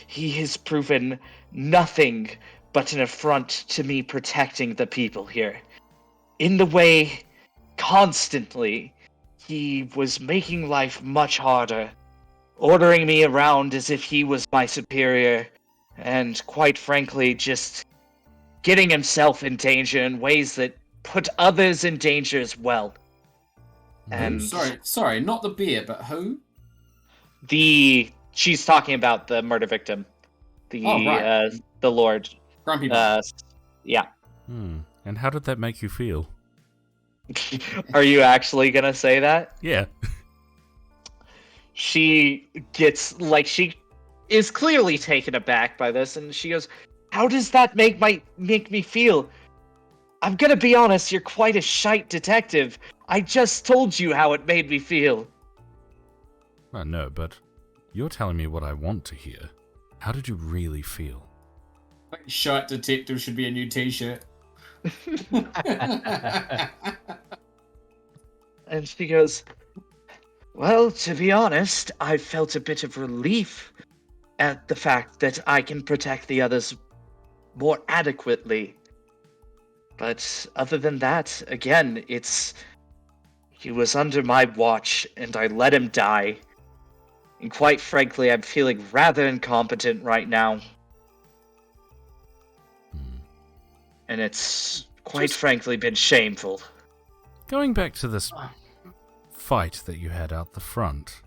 He has proven nothing but an affront to me protecting the people here. In the way, constantly, he was making life much harder, ordering me around as if he was my superior, and quite frankly, just getting himself in danger in ways that put others in danger as well. And Sorry, not the beer, but who? she's talking about the murder victim, the Lord. Grumpy Bum. Yeah. And how did that make you feel? Are you actually gonna say that? Yeah. She is clearly taken aback by this, and she goes, "How does that make me feel? I'm gonna be honest, you're quite a shite detective. I just told you how it made me feel." Well, no, but you're telling me what I want to hear. How did you really feel? Shite detective should be a new t-shirt. And she goes, "Well, to be honest, I felt a bit of relief at the fact that I can protect the others more adequately. But other than that, again, he was under my watch, and I let him die. And quite frankly, I'm feeling rather incompetent right now. And it's quite frankly been shameful." Going back to this fight that you had out the front,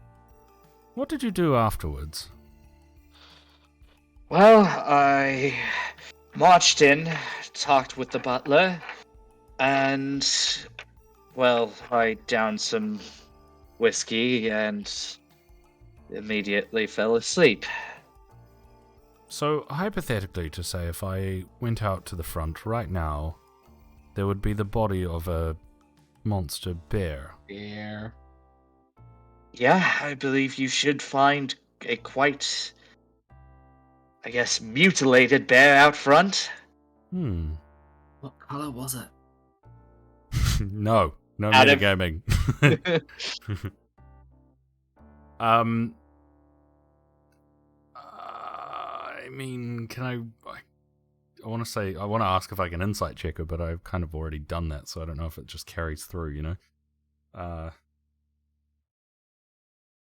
what did you do afterwards? Well, I marched in, talked with the butler, and, well, I downed some whiskey and immediately fell asleep. So, hypothetically, to say if I went out to the front right now, there would be the body of a monster bear. Bear. Yeah, I believe you should find a quite, I guess, mutilated bear out front. What color was it? No Out of- metagaming. I mean, can I want to ask if I can insight check her, but I've kind of already done that, so I don't know if it just carries through, you know?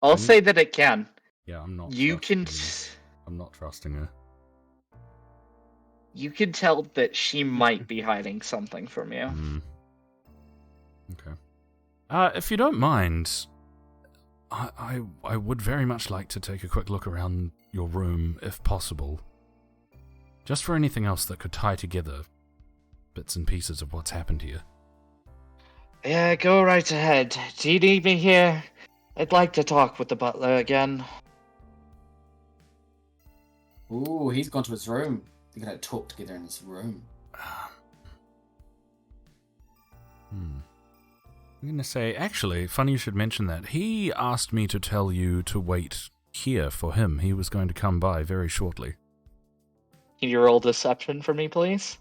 I'll say that it can. Yeah, I'm not You can... I'm not trusting her. You can tell that she might be hiding something from you. Okay. If you don't mind, I would very much like to take a quick look around your room, if possible. Just for anything else that could tie together bits and pieces of what's happened here. Yeah, go right ahead. Do you need me here? I'd like to talk with the butler again. Ooh, he's gone to his room. They're gonna talk together in this room. I'm going to say, actually, funny you should mention that. He asked me to tell you to wait here for him. He was going to come by very shortly. Can you roll deception for me, please?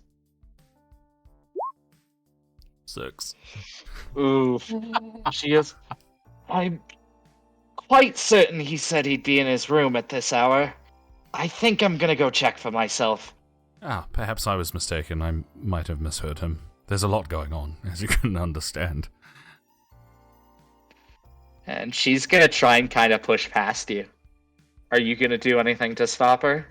6. Ooh. She is. I'm quite certain he said he'd be in his room at this hour. I think I'm gonna go check for myself. Perhaps I was mistaken. I might have misheard him. There's a lot going on, as you can understand. And she's gonna try and kind of push past you. Are you gonna do anything to stop her?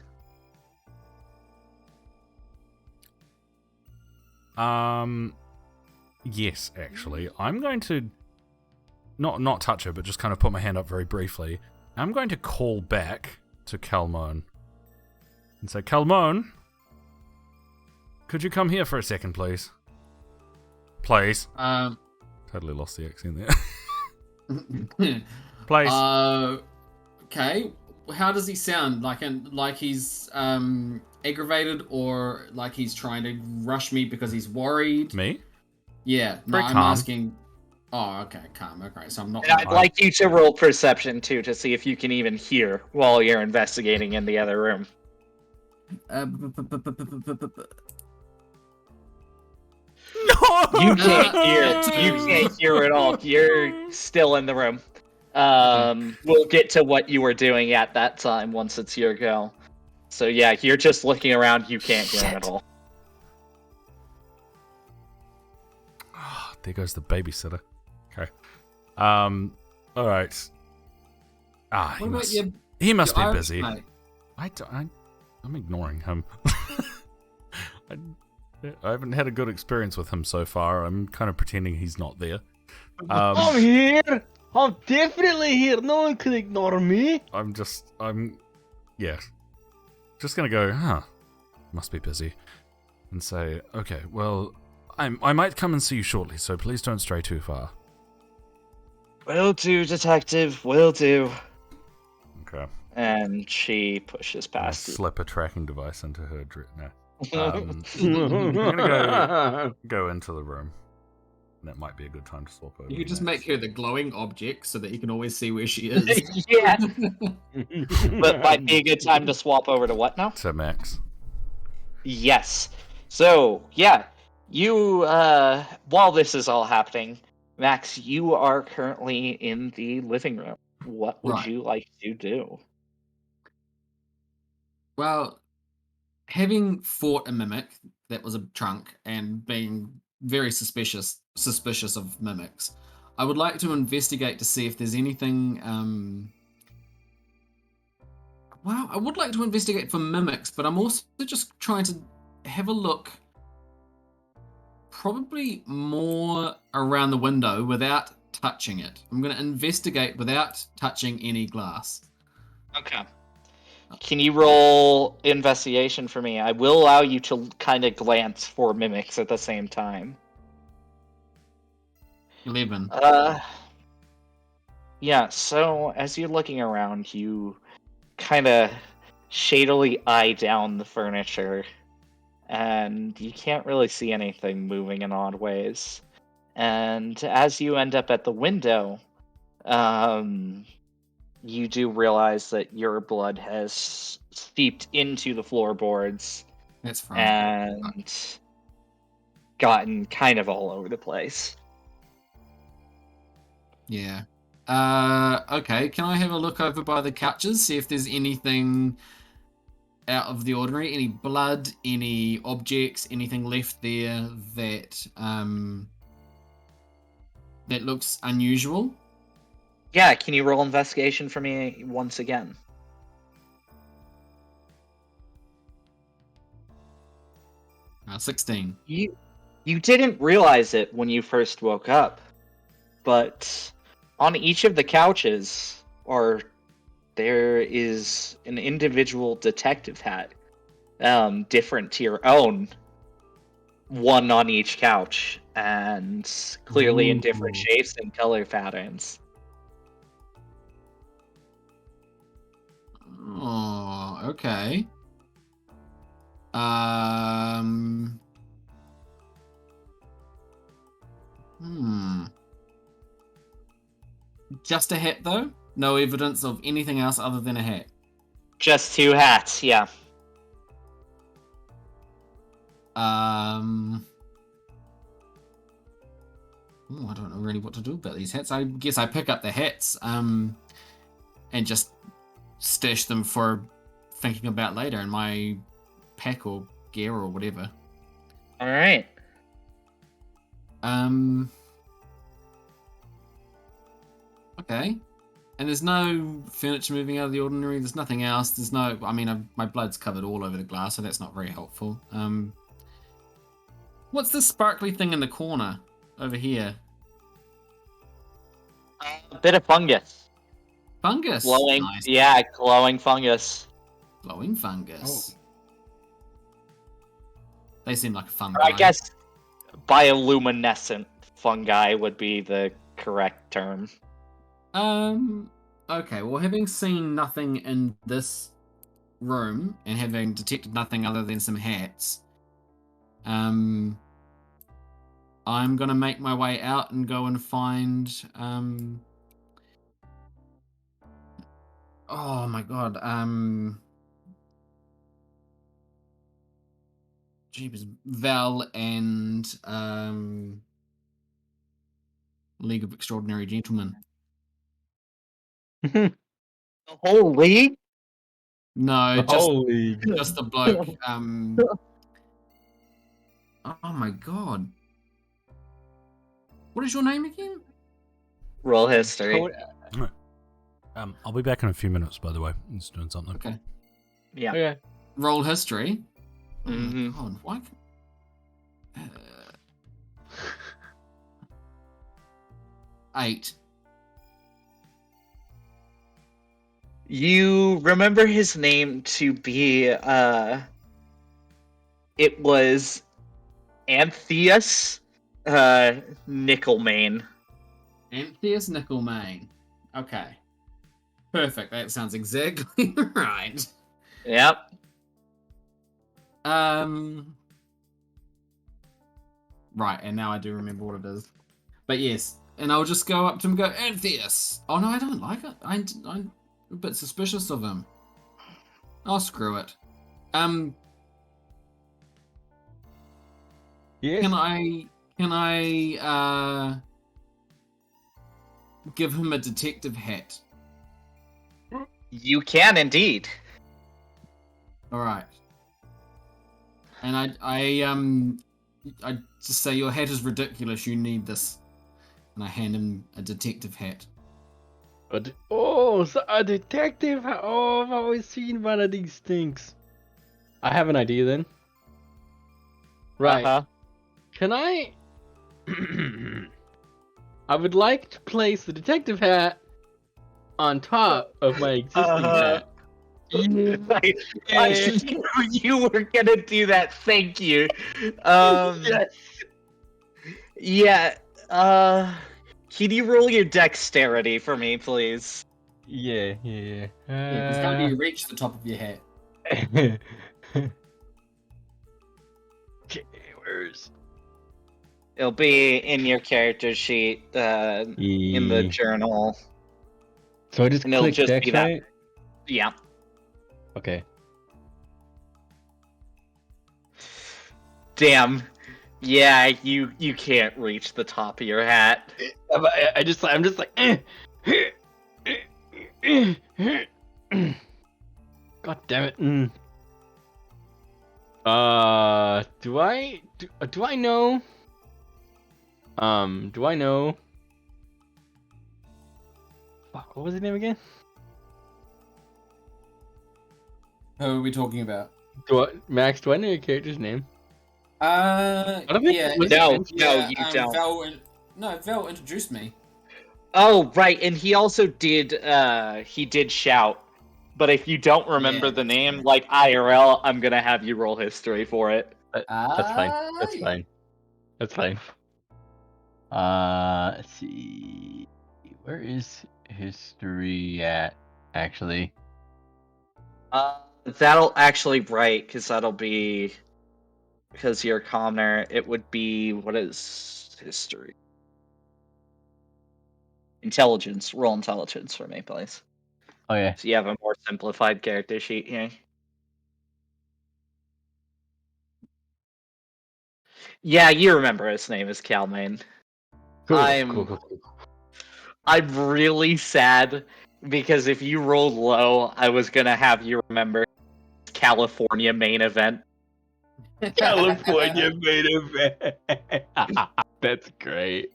Yes, actually. I'm going to not touch her, but just kind of put my hand up very briefly. I'm going to call back to Calmon and say, Calmon, could you come here for a second, please? Please. Totally lost the accent there. Please. Okay. How does he sound? Like he's aggravated, or like he's trying to rush me because he's worried? Me? Yeah. No, Very I'm calm. asking. Oh, okay, calm. Okay, so I'm not. And I'd like you to roll perception too to see if you can even hear while you're investigating in the other room. No! You can't hear. You can't hear at all. You're still in the room. We'll get to what you were doing at that time once it's your go. So yeah, you're just looking around. You can't hear him at all. Oh, there goes the babysitter. Okay. All right. He must be busy. Mate? I'm ignoring him. I haven't had a good experience with him so far. I'm kind of pretending he's not there. I'm here. I'm definitely here. No one can ignore me. Yeah. Just gonna go, must be busy. And say, okay, well, I might come and see you shortly, so please don't stray too far. Will do, detective. Will do. Okay. And she pushes I past you. slip a tracking device into her No. I'm gonna go into the room. That might be a good time to swap over. You could just Max. make her the glowing object so that you can always see where she is. Yeah. But might be a good time to swap over to what now? To Max. Yes. So, yeah. You, while this is all happening, Max, you are currently in the living room. What would Right. you like to do? Well, having fought a mimic that was a trunk and being very suspicious of mimics, I would like to investigate to see if there's anything. Well, I would like to investigate for mimics, but I'm also just trying to have a look. Probably more around the window without touching it. I'm going to investigate without touching any glass. Okay. Can you roll investigation for me? I will allow you to kind of glance for mimics at the same time. 11. Yeah, so as you're looking around, you kind of shadily eye down the furniture, and you can't really see anything moving in odd ways. And as you end up at the window, you do realize that your blood has seeped into the floorboards That's fine. and gotten kind of all over the place. Yeah. Okay, can I have a look over by the couches, see if there's anything out of the ordinary, any blood, any objects, anything left there that that looks unusual? Yeah, can you roll investigation for me once again? 16. You didn't realize it when you first woke up, but on each of the couches, there is an individual detective hat, different to your own, one on each couch, and clearly in different Ooh. shapes and color patterns. Oh, okay. Um. Just a hat, though? No evidence of anything else other than a hat. Just 2 hats, yeah. I don't know really what to do about these hats. I guess I pick up the hats, and just stash them for thinking about later in my pack or gear or whatever. All right. Okay. And there's no furniture moving out of the ordinary. There's nothing else. There's no. I mean, my blood's covered all over the glass, so that's not very helpful. What's this sparkly thing in the corner over here? A bit of fungus. Fungus. Glowing. Nice. Yeah, glowing fungus. Glowing fungus. They seem like a fun. Or I guess bioluminescent fungi would be the correct term. Okay, well, having seen nothing in this room and having detected nothing other than some hats, I'm gonna make my way out and go and find, oh my god, jeepers, Val and, League of Extraordinary Gentlemen. The whole league? No, The just whole league. just the bloke. Oh my god. What is your name again? Roll history. I'll be back in a few minutes, by the way. I'm just doing something. Okay. Yeah. Okay. Roll history. Oh Mhm. my god, why? 8. You remember his name to be, it was Antheus Nickelmane. Antheus Nickelmane. Okay. Perfect. That sounds exactly right. Yep. Right, and now I do remember what it is. But yes, and I'll just go up to him and go, Antheus! Oh no, I don't like it. I'm a bit suspicious of him. Oh, screw it. Yes. Can I give him a detective hat? You can indeed. Alright. And I just say, your hat is ridiculous, you need this. And I hand him a detective hat. Oh, so a detective. Oh, I've always seen one of these things. I have an idea then. Right. Uh-huh. Can I? I would like to place the detective hat on top of my existing hat. I knew you were gonna do that. Thank you. Yes. Yeah. Can you roll your dexterity for me, please? Yeah. Yeah, it's gotta be reach the top of your hat. Okay, where's? It'll be in your character sheet, in the journal. So I just And it'll click just Dex, be that. right? Yeah. Okay. Damn. Yeah, you can't reach the top of your hat. I'm just like. God damn it. Do I know? Do I know? Fuck, what was his name again? Who are we talking about? Max, do I know your character's name? Yeah. Was it No, Vince? no, you don't. Val introduced me. Oh, right, and he also did shout. But if you don't remember Yeah, the name, right. like IRL, I'm gonna have you roll history for it. That's fine. That's fine. That's fine. Let's see. Where is history at, actually? That'll actually right, because that'll be because you're a commoner. It would be what is history? Intelligence. Roll intelligence for me, please. Okay. So you have a more simplified character sheet here. Yeah, you remember his name is Calmain. Cool. I'm really sad because if you rolled low, I was gonna have you remember California main event. California made event. That's great.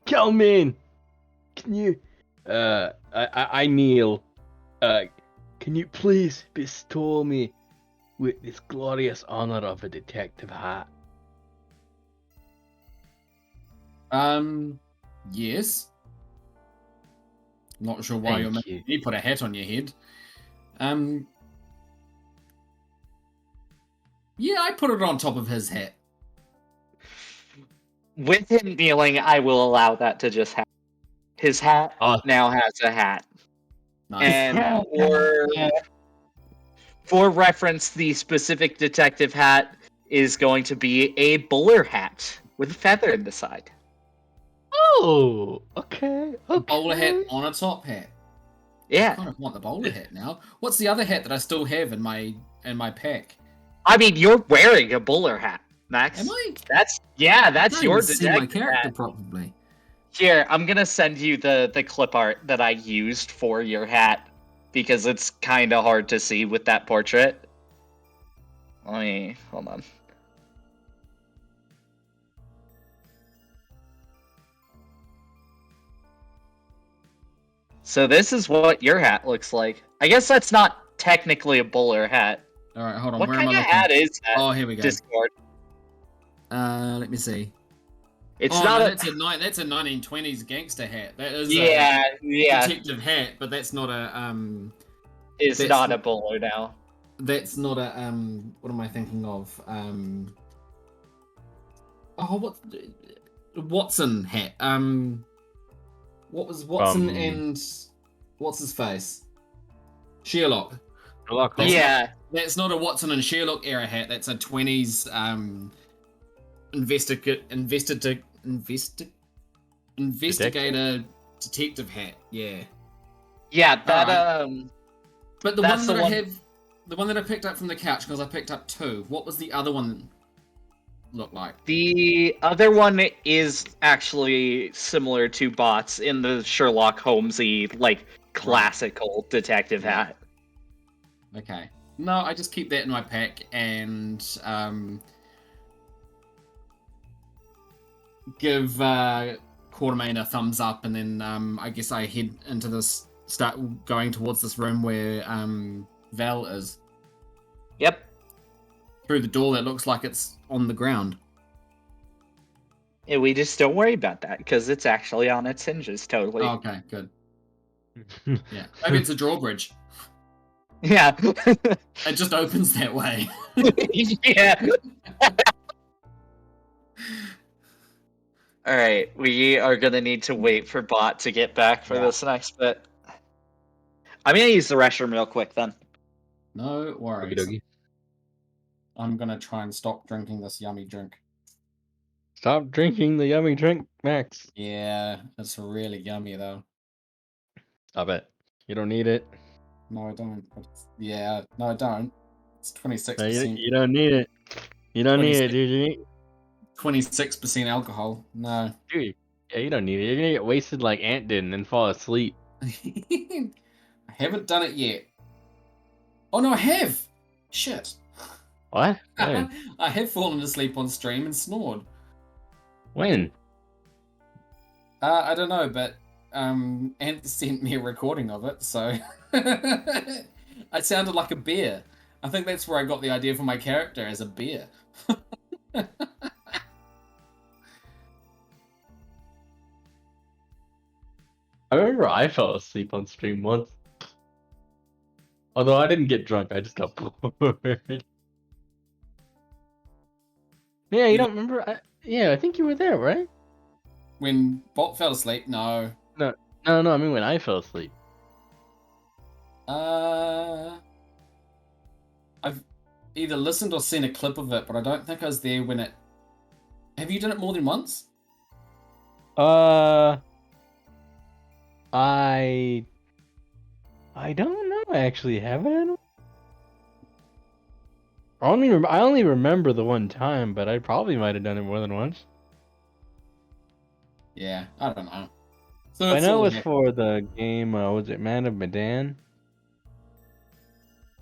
Kelman, can you? I kneel. Can you please bestow me with this glorious honor of a detective hat? Yes. Not sure why Thank you're you. you put a hat on your head. Yeah, I put it on top of his hat. With him kneeling, I will allow that to just happen. His hat Awesome. now has a hat. Nice. And for reference, the specific detective hat is going to be a bowler hat with a feather in the side. Oh, okay. A bowler hat Okay. on a top hat. I Yeah. kind of want the bowler hat now. What's the other hat that I still have in my pack? I mean, you're wearing a bowler hat, Max. Am I? That's I your don't even see my detective character hat. properly. Here, I'm gonna send you the clip art that I used for your hat because it's kind of hard to see with that portrait. Let me hold on. So this is what your hat looks like. I guess that's not technically a bowler hat. All right, hold on. What Where kind am I of looking? hat is that? Oh, here we go. Discord. Let me see. It's Oh, not no, a. that's a 1920s gangster hat. That is Yeah, a yeah. detective hat, but that's not a It's that's not a bowler now. That's not a what am I thinking of? Oh, what Watson hat. What was Watson and what's his face? Sherlock. Sherlock That's Holmes. Yeah, That's not a Watson and Sherlock era hat. That's a 20s investigator detective hat. Yeah. yeah. That Alright. But the That's one that the I one- have, the one that I picked up from the couch because I picked up two. What was the other one look like? The other one is actually similar to Bots in the Sherlock Holmesy, like classical detective Yeah. hat. Okay. No, I just keep that in my pack and give Quartermain a thumbs up, and then I guess I head into this, start going towards this room where Val is. Yep. Through the door that looks like it's on the ground. And we just don't worry about that because it's actually on its hinges totally. Oh, okay, good. Yeah. Maybe it's a drawbridge. Yeah. It just opens that way. Yeah. All right, we are gonna need to wait for Bot to get back for this next bit. I'm gonna use the restroom real quick then. No worries. Okey-dokey. I'm gonna try and stop drinking this yummy drink. Stop drinking the yummy drink, Max. Yeah, it's really yummy though. Stop it. You don't need it. No, I don't. Yeah, no, I don't. It's 26%. No, you don't need it. You don't need it, 26 dude. You need, 26% alcohol. No. dude. Yeah, you don't need it. You're gonna get wasted like Ant did and then fall asleep. I haven't done it yet. Oh no, I have. Shit. What? When? I have fallen asleep on stream and snored. When? I don't know, but Ant sent me a recording of it, so I sounded like a bear. I think that's where I got the idea for my character, as a bear. I remember I fell asleep on stream once. Although I didn't get drunk, I just got bored. Yeah, you don't remember? I think you were there, right? When Bot fell asleep, no. No, I mean when I fell asleep. I've either listened or seen a clip of it, but I don't think I was there when it. Have you done it more than once? I don't know. Actually, have I? I only remember the one time, but I probably might have done it more than once. Yeah, I don't know. So I it's know all it was for the game. Was it Man of Medan?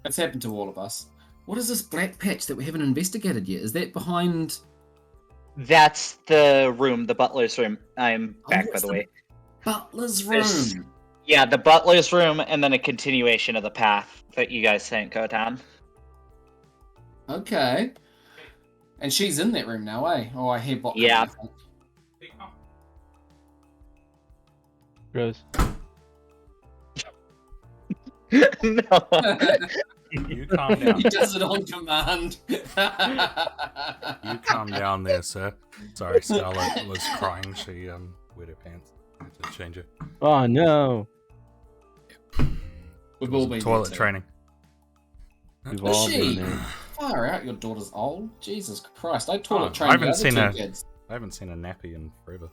It's happened to all of us. What is this black patch that we haven't investigated yet? Is that behind? That's the room, the butler's room. I'm back, by what's the way. Butler's This- room. Yeah, the butler's room, and then a continuation of the path that you guys didn't go down. Okay. And she's in that room now, eh? Oh, I hear bot coming, Yeah. I think. Rose. No. You calm down. He does it on command. You calm down there, sir. Sorry, Scarlet was crying. She wet her pants. I had to change it. Oh no. We've all been Toilet there too. training. We've Is all she? been there. Far out, your daughter's old. Jesus Christ. I toilet Oh, trained I the haven't other seen two her. kids. I haven't seen a nappy in forever.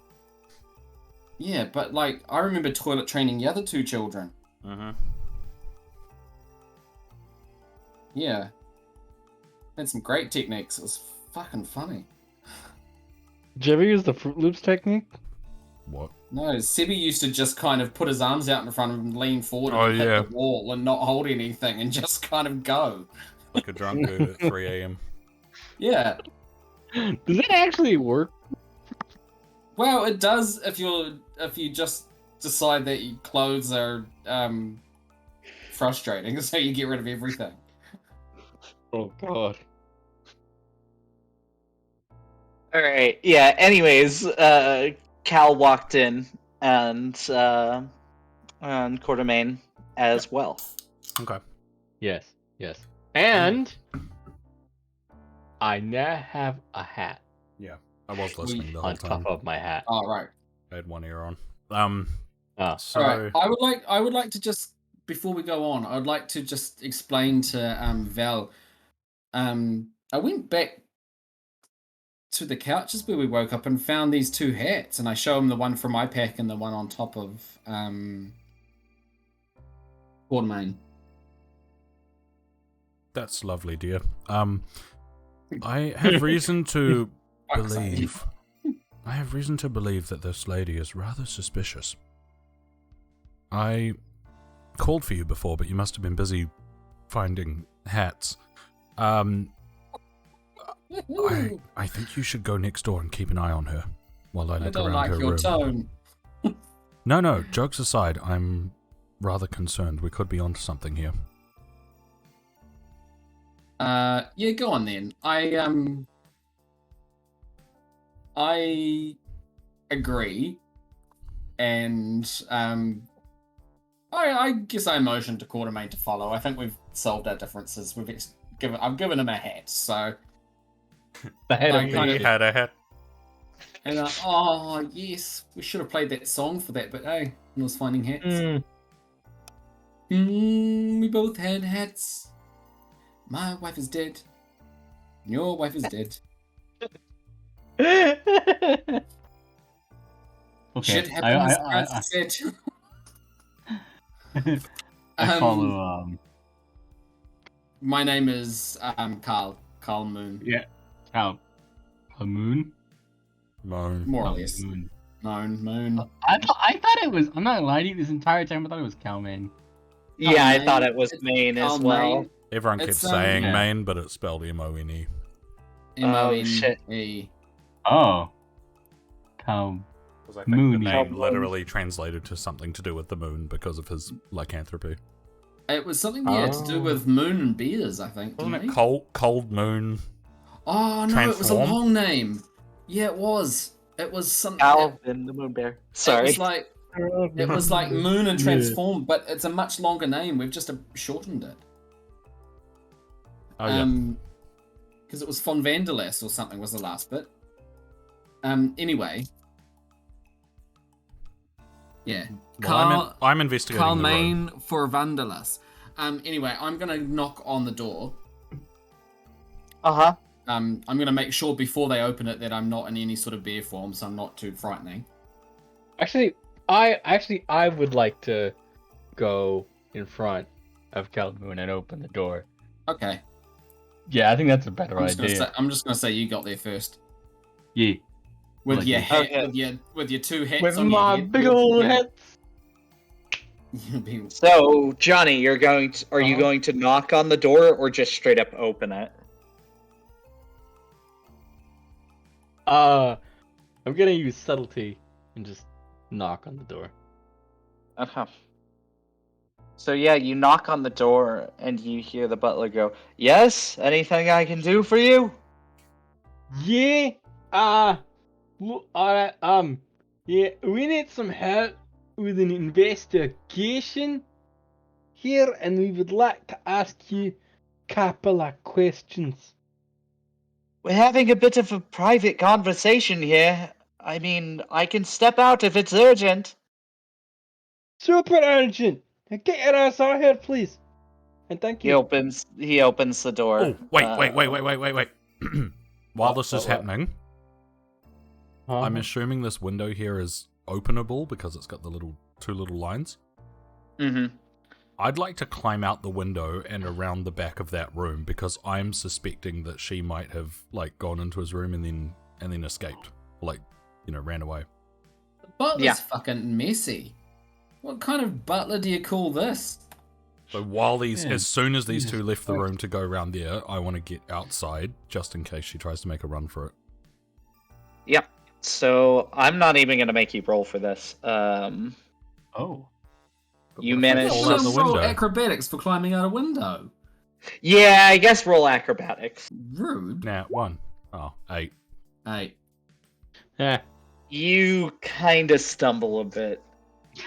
Yeah, but like, I remember toilet training the other two children. Mm-hmm. Yeah. Had some great techniques. It was fucking funny. Did you ever use the Fruit Loops technique? What? No, Sebi used to just kind of put his arms out in front of him, lean forward, Oh, and hit yeah. the wall, and not hold anything, and just kind of go. Like a drunk dude at 3 a.m. Yeah. Does it actually work? Well, it does if you just decide that your clothes are frustrating, so you get rid of everything. Oh god. All right. Yeah. Anyways, Cal walked in, and Quartermain as well. Okay. Yes. And I now have a hat I was listening the whole on time. top of my hat. Oh, right. I had one ear on. Oh. So Alright, I would like to just before we go on, I'd like to just explain to Val. I went back to the couches where we woke up and found these two hats, and I show him the one from my pack and the one on top of Quartermain. that's lovely, dear. I have reason to Fuck's sake. believe. I have reason to believe that this lady is rather suspicious. I called for you before, but you must have been busy finding hats. I think you should go next door and keep an eye on her while I I look don't around like her your room. tone. No, jokes aside, I'm rather concerned. We could be onto something here. Yeah, go on then. I agree, and I guess I motioned to Quartermain to follow. I think we've solved our differences. I've given him a hat, so The head I of kind me. of- Had a hat. and oh yes, we should have played that song for that. But hey, I was finding hats. We both had hats. My wife is dead. Your wife is dead. Shit happens, as said. I follow. My name is Carl Moon. Yeah. How? A moon? Moan. More or less. Moon. Moon. I thought it was. I'm not gonna lie to you. This entire time I thought it was Cowman. Yeah, I Main. thought it was It's Maine as Carl well. Main. Everyone It's, keeps saying yeah. Maine, but it's spelled M-O-N-E. Oh, shit. M-O-N-E. Oh. Cow. Because I think Moon. the name Moon. literally translated to something to do with the moon because of his lycanthropy. It was something, to do with moon and beers, I think. Wasn't didn't it he? cold moon? Oh, no, it was a Transform? long name. Yeah, it was. It was something. Alvin the Moon Bear. It Sorry. was like Moon and Transform, but it's a much longer name. We've just shortened it. Oh, yeah. Because it was Von Vanderlast or something was the last bit. Anyway. Yeah. Well, I'm investigating Carl the room. Main for Vanderlust. Anyway, I'm gonna knock on the door. Uh-huh. I'm gonna make sure before they open it that I'm not in any sort of bear form, so I'm not too frightening. I would like to go in front of Calmoon and open the door. Okay. Yeah, I think that's a better I'm idea. just gonna say you got there first. Yeah. With Like your it. hat, Okay. with your two hats With on your my head. big old head. You'll be So, Johnny, are you Uh-huh. going to knock on the door or just straight up open it? I'm gonna use subtlety and just knock on the door. Uh-huh. So yeah, you knock on the door and you hear the butler go, "Yes, anything I can do for you?" Yeah. Alright. Yeah, we need some help with an investigation here, and we would like to ask you a couple of questions. We're having a bit of a private conversation here. I mean, I can step out if it's urgent. Super urgent. Now get your ass out here, please. And thank He you. opens the door. Oh, wait. While this is What? happening, I'm assuming this window here is openable because it's got the two little lines. Mm-hmm. I'd like to climb out the window and around the back of that room because I'm suspecting that she might have gone into his room and then escaped, ran away. Butler's fucking messy. What kind of butler do you call this? So while as soon as these two left the room to go around there, I want to get outside just in case she tries to make a run for it. Yep. So I'm not even gonna make you roll for this. Oh. But You what if I managed fall Well, out the roll window? acrobatics for climbing out a window. Yeah, I guess roll acrobatics. Rude. Nah, 1. Oh, 8. Hey. Yeah. You kind of stumble a bit,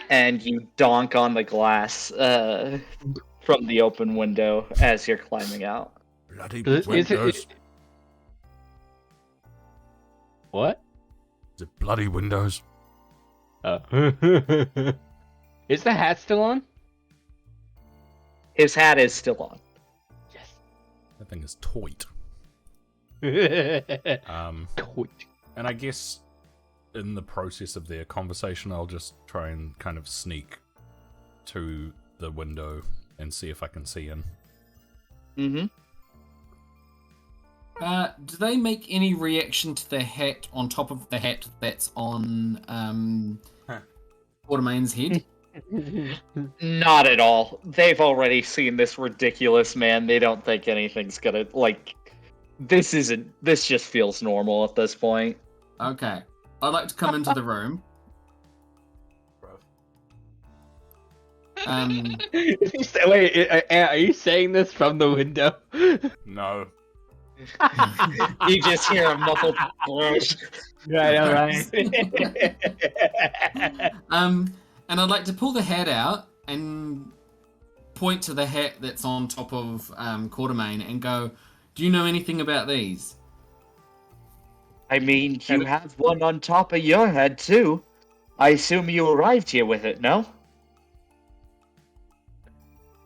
and you donk on the glass from the open window as you're climbing out. Bloody Is windows. it- What? Is it bloody windows? Oh. Is the hat still on? His hat is still on. Yes. That thing is toit. Toit. And I guess in the process of their conversation, I'll just try and kind of sneak to the window and see if I can see in. Mm-hmm. Do they make any reaction to the hat on top of the hat that's on Quartermain's head? Not at all. They've already seen this ridiculous man. They don't think anything's gonna this just feels normal at this point. Okay. I'd like to come into the room. Wait, are you saying this from the window? No. You just hear a muffled Right, alright. And I'd like to pull the hat out and point to the hat that's on top of Quartermain and go, "Do you know anything about these?" I mean, you have one on top of your head too. I assume you arrived here with it, no?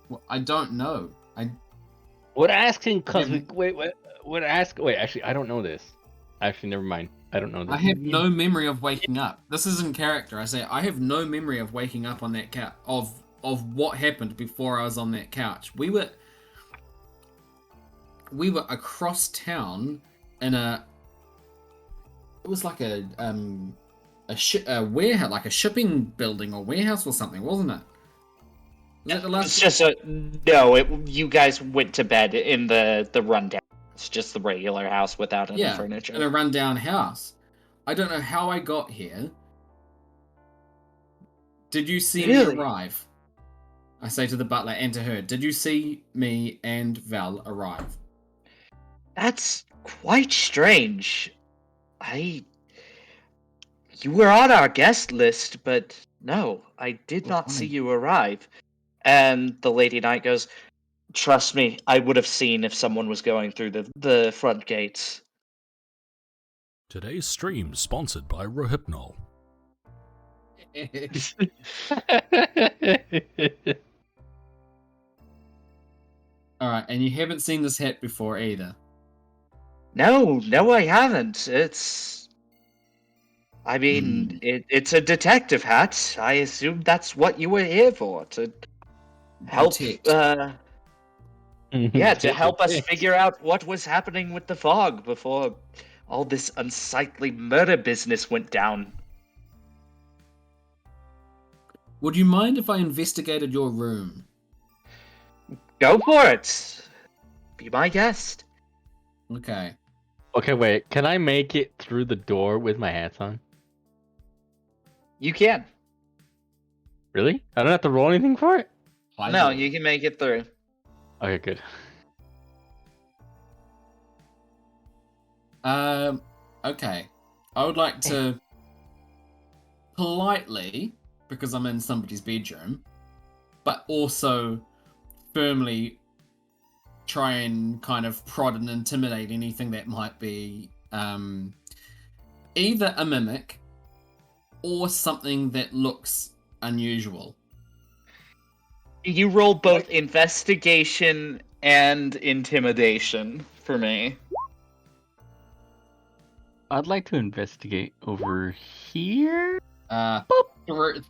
Well, I don't know. We're asking because we're asking. Wait, actually, I don't know this. Actually, never mind. I don't know this. I have no memory of waking up. This is in character. I say I have no memory of waking up on that couch of what happened before I was on that couch. We were across town in a. It was like a warehouse, like a shipping building or warehouse or something, wasn't it? Was that the last? It's just no. You guys went to bed in the rundown. It's just the regular house without any furniture. In a rundown house. I don't know how I got here. Did you see me arrive? I say to the butler and to her, did you see me and Val arrive? That's quite strange. You were on our guest list, but no, I did not see you arrive. And the Lady Knight goes, "Trust me, I would have seen if someone was going through the front gates." Today's stream sponsored by Rohypnol. Alright, and you haven't seen this hat before either. No, I haven't. I mean, it's a detective hat. I assume that's what you were here for, to help, Detect. yeah, to help us figure out what was happening with the fog before all this unsightly murder business went down. Would you mind if I investigated your room? Go for it. Be my guest. Okay. Okay, wait. Can I make it through the door with my hats on? You can. Really? I don't have to roll anything for it? No, you can make it through. Okay, good. Okay. I would like to politely, because I'm in somebody's bedroom, but also firmly try and kind of prod and intimidate anything that might be either a mimic or something that looks unusual. You roll both investigation and intimidation for me. I'd like to investigate over here.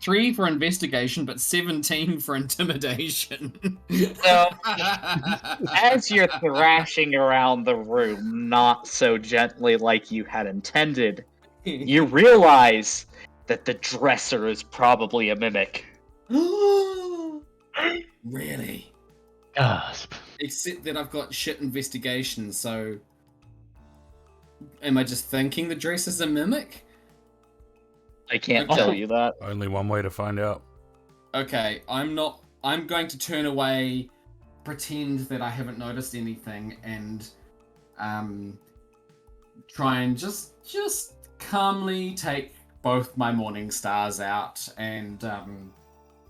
3 for investigation, but 17 for intimidation. So, as you're thrashing around the room, not so gently like you had intended, you realize that the dresser is probably a mimic. Really? Gasp. Except that I've got shit investigation, so... Am I just thinking the dress is a mimic? I can't tell you that. Only one way to find out. Okay, I'm going to turn away, pretend that I haven't noticed anything, and try and just calmly take both my morning stars out and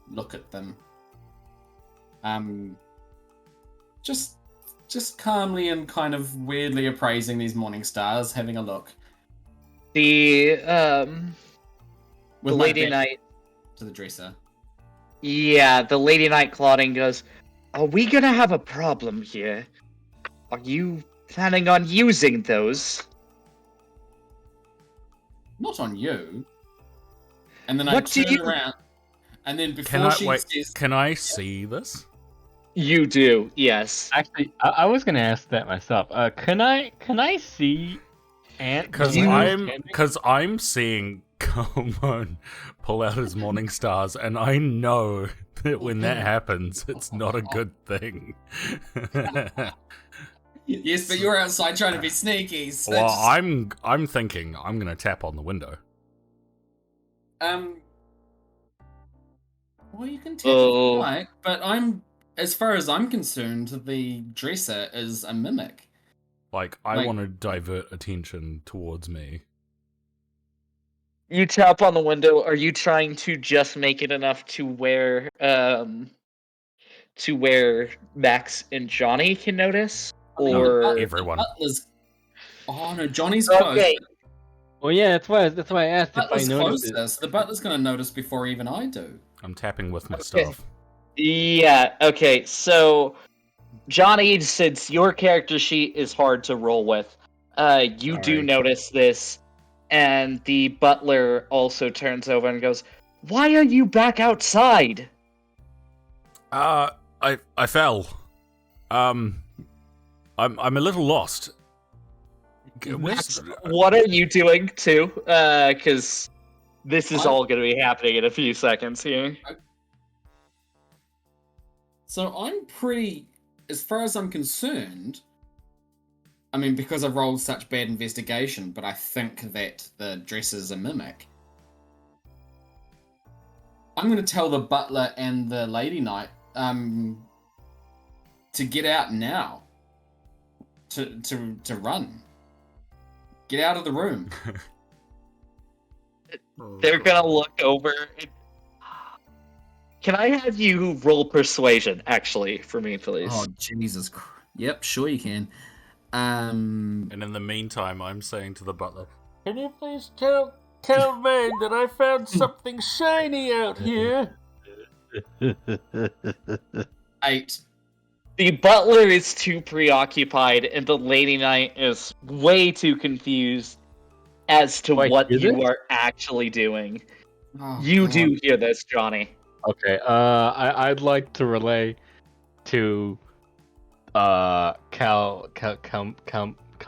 look at them. Just calmly and kind of weirdly appraising these morning stars, having a look. The With my Lady back Knight. to the dresser. Yeah, the Lady Knight Claudine goes, "Are we gonna have a problem here? Are you planning on using those?" Not on you. And then What do I turn you- around, and then Can before I she wait? says, Can I see this? You do, yes. Actually, I was gonna ask that myself. Can I see Ant? Because I'm seeing Coleman pull out his morning stars, and I know that when that happens, it's not a good thing. yes, but you're outside trying to be sneaky. So Well, just- I'm thinking I'm gonna tap on the window. Well, you can tell if Oh. you like, but as far as I'm concerned, the dresser is a mimic. Like, I Like- want to divert attention towards me. You tap on the window. Are you trying to just make it enough to where Max and Johnny can notice? Or Everyone. Butler's... Oh no, Johnny's close. okay, Well, yeah, that's why I asked if I Butler's noticed it. closest. The butler's going to notice before even I do. I'm tapping with my Okay. stuff. yeah, okay. So Johnny, since your character sheet is hard to roll with, you do Sorry. notice this, and the butler also turns over and goes, "Why are you back outside?" I fell. I'm a little lost. What are you doing too? Because this is I'm- all going to be happening in a few seconds here. So I'm pretty, as far as I'm concerned, I mean, because I've rolled such bad investigation, but I think that the dress is a mimic. I'm going to tell the butler and the lady knight to get out now. To run. Get out of the room. They're going to look over. Can I have you roll persuasion, actually, for me, please? Oh, Jesus Christ. Yep, sure you can. And in the meantime, I'm saying to the butler, "Can you please tell Maid that I found something shiny out here?" 8. The butler is too preoccupied, and the lady knight is way too confused as to Do I what hear you this? are actually doing. Oh, You God. do hear this, Johnny. Okay. I'd like to relay to Cal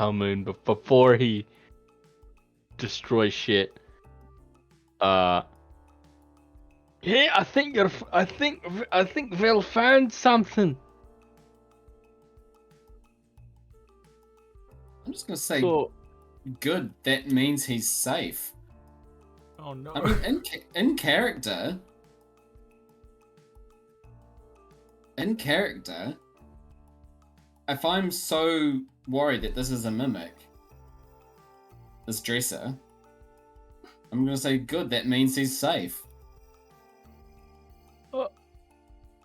Moon before he destroys shit. Hey, I think Vel found something. I'm just gonna say, So good. That means he's safe. Oh no. I mean, in character, if I'm so worried that this is a mimic, this dresser, I'm gonna say, good. That means he's safe.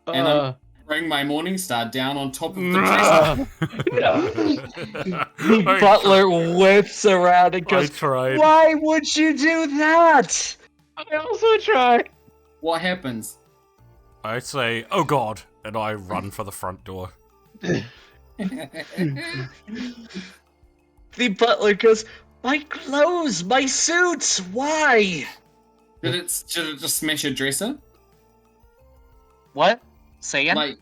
And I'm bring my Morningstar down on top of the dresser. The butler whips around and I goes, tried. "Why would you do that?" I also try. What happens? I say, oh god, and I run for the front door. The butler goes, "My clothes, my suits, why?" Did it just smash a dresser? What? Say again? Like,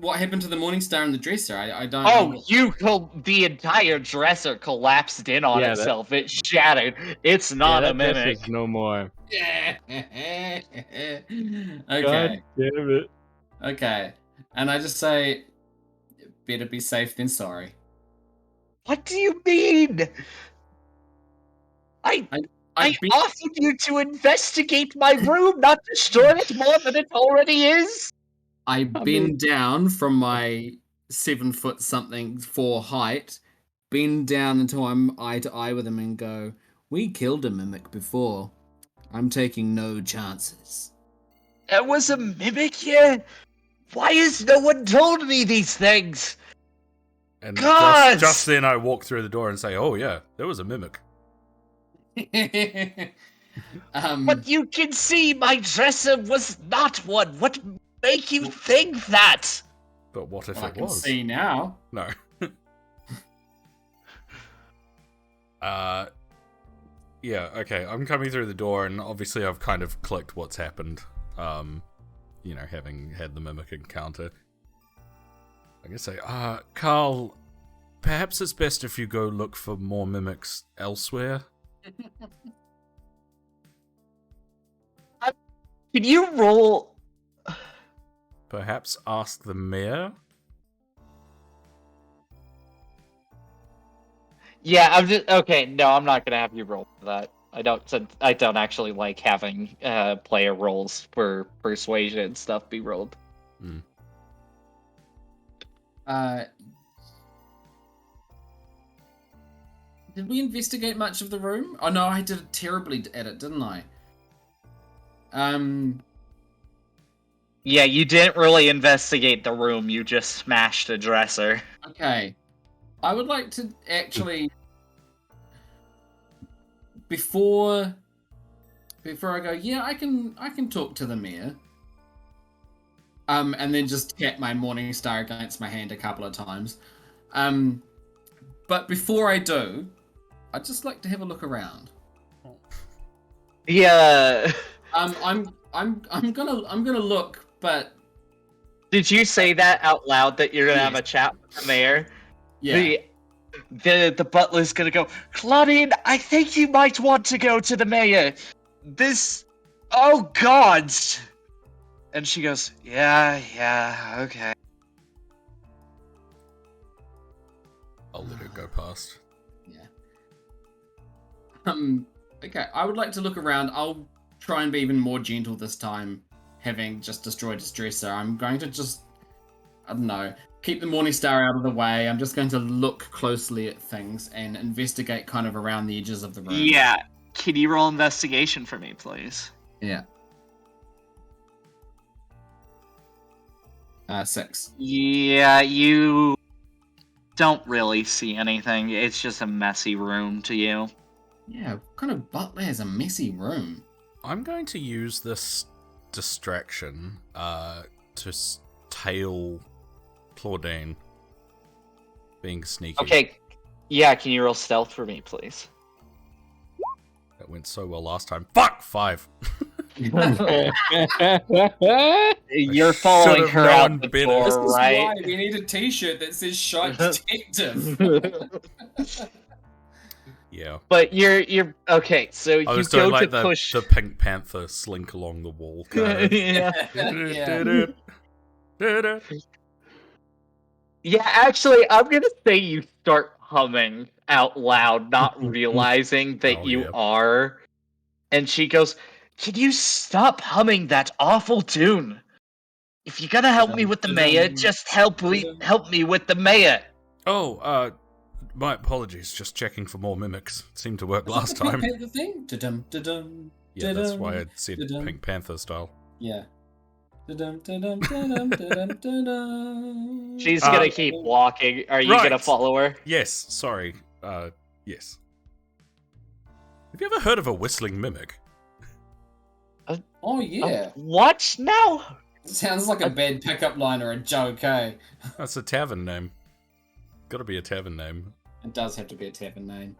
what happened to the Morningstar and the dresser? I don't know. Oh, the entire dresser collapsed in on Yeah, itself. It shattered. It's not a that mimic. dresser's no more. Okay. God damn it. Okay. And I just say, better be safe than sorry. What do you mean? I I've been, offered you to investigate my room, not destroy it more than it already is. I bend down from my 7 foot something 4 height, bend down until I'm eye to eye with him and go, we killed a mimic before. I'm taking no chances. There was a mimic here? Why has no one told me these things? And Gods! just then I walk through the door and say, oh yeah, there was a mimic. But you can see my dresser was not one. What make you think that? But what if I it can was? see now. No. Yeah, okay, I'm coming through the door and obviously I've kind of clicked what's happened. You know, having had the mimic encounter. I can say, Carl, perhaps it's best if you go look for more mimics elsewhere. Can you roll? Perhaps ask the mayor? Yeah, I'm just okay. No, I'm not gonna have you roll for that. I don't actually like having player rolls for persuasion and stuff be rolled. Did we investigate much of the room? Oh no, I did terribly at it, didn't I? Yeah, you didn't really investigate the room. You just smashed a dresser. Okay. I would like to actually before I go, yeah, I can talk to the mayor. And then just tap my Morningstar against my hand a couple of times. But before I do, I'd just like to have a look around. Yeah. I'm gonna look, but Did you say that out loud that you're gonna have a chat with the mayor? yeah. The butler's gonna go, Claudine, I think you might want to go to the mayor. Oh gods. And she goes, yeah, okay. I'll let it go past. Yeah. Okay, I would like to look around. I'll try and be even more gentle this time, having just destroyed his dresser. I'm going to just, I don't know, keep the Morningstar out of the way. I'm just going to look closely at things and investigate kind of around the edges of the room. Yeah. Can you roll investigation for me, please? Yeah. 6. Yeah, you don't really see anything. It's just a messy room to you. Yeah, what kind of butler has a messy room? I'm going to use this distraction to tail Claudine. Being sneaky. Okay. Yeah, can you roll stealth for me, please? That went so well last time. Fuck! 5. You're following should've her known out the better. door, This is right? why we need a T-shirt that says "Shite Detective." Yeah. But you're okay. So I you was go doing like to push. the Pink Panther slink along the wall kind of. yeah. Yeah. Yeah, actually, I'm gonna say you start humming out loud, not realizing that Oh, you yeah. are. And she goes, "Can you stop humming that awful tune? If you're gonna help me with the mayor, just help me with the mayor." Oh, my apologies. Just checking for more mimics. Seemed to work last Pink time. Panther thing? Da-dum, da-dum, Yeah, that's da-dum, why I said da-dum. Pink Panther style. Yeah. Da-dum, da-dum, da-dum, da-dum, da-dum. She's gonna keep walking. Are you gonna right. follow her? Yes, sorry. Yes. Have you ever heard of a whistling mimic? Oh yeah. What now? Sounds like a bad pickup line or a joke, eh? That's a tavern name. Gotta be a tavern name. It does have to be a tavern name.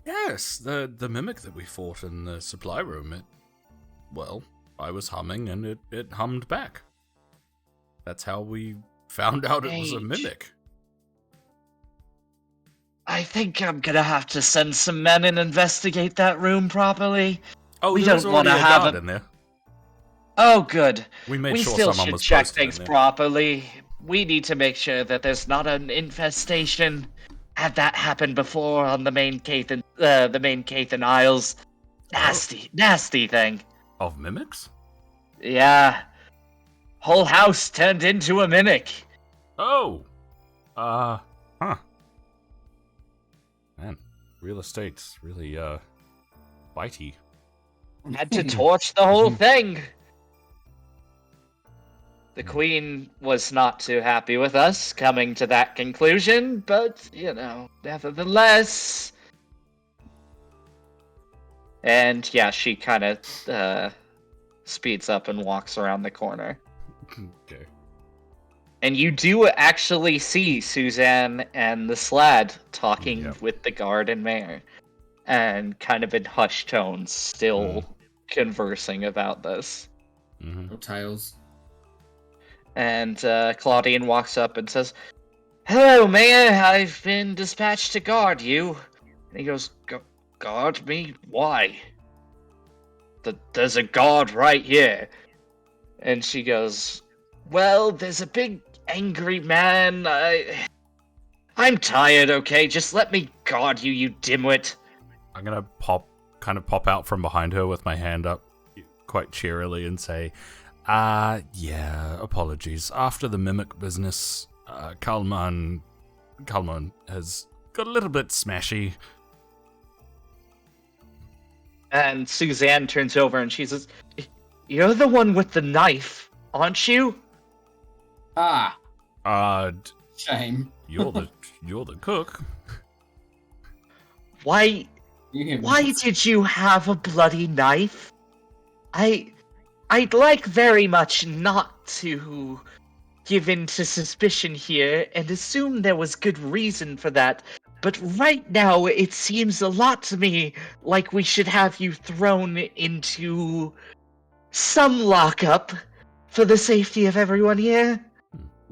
Yes, the mimic that we fought in the supply room, I was humming and it hummed back. That's how we found out it was a Age. mimic. I think I'm gonna have to send some men and investigate that room properly. Oh, We there's don't already wanna a have guard a- in there. Oh, good. We made We sure still someone should was check posted in things there. properly. We need to make sure that there's not an infestation. Had that happened before on the main Cathan Isles. Nasty thing. Of mimics? Yeah. Whole house turned into a mimic. Oh! Huh. Man, real estate's really, bitey. Had to torch the whole thing. The queen was not too happy with us coming to that conclusion, but, nevertheless. And yeah, she kind of speeds up and walks around the corner. Okay. And you do actually see Suzanne and the Slad talking Yep. with the guard and mayor. And kind of in hushed tones, still conversing about this. Mm-hmm. No tails. And Claudine walks up and says, "Hello, Mayor. I've been dispatched to guard you." And he goes, "Guard me? Why? There's a guard right here." And she goes, "Well, there's a big angry man. I'm tired, okay? Just let me guard you, you dimwit." I'm gonna pop out from behind her with my hand up quite cheerily and say, yeah, apologies. After the mimic business, Kalman has got a little bit smashy. And Suzanne turns over and she says, "You're the one with the knife, aren't you?" Ah, shame. You're the cook. Why You did you have a bloody knife? I'd like very much not to give in to suspicion here and assume there was good reason for that, but right now it seems a lot to me like we should have you thrown into some lockup for the safety of everyone here.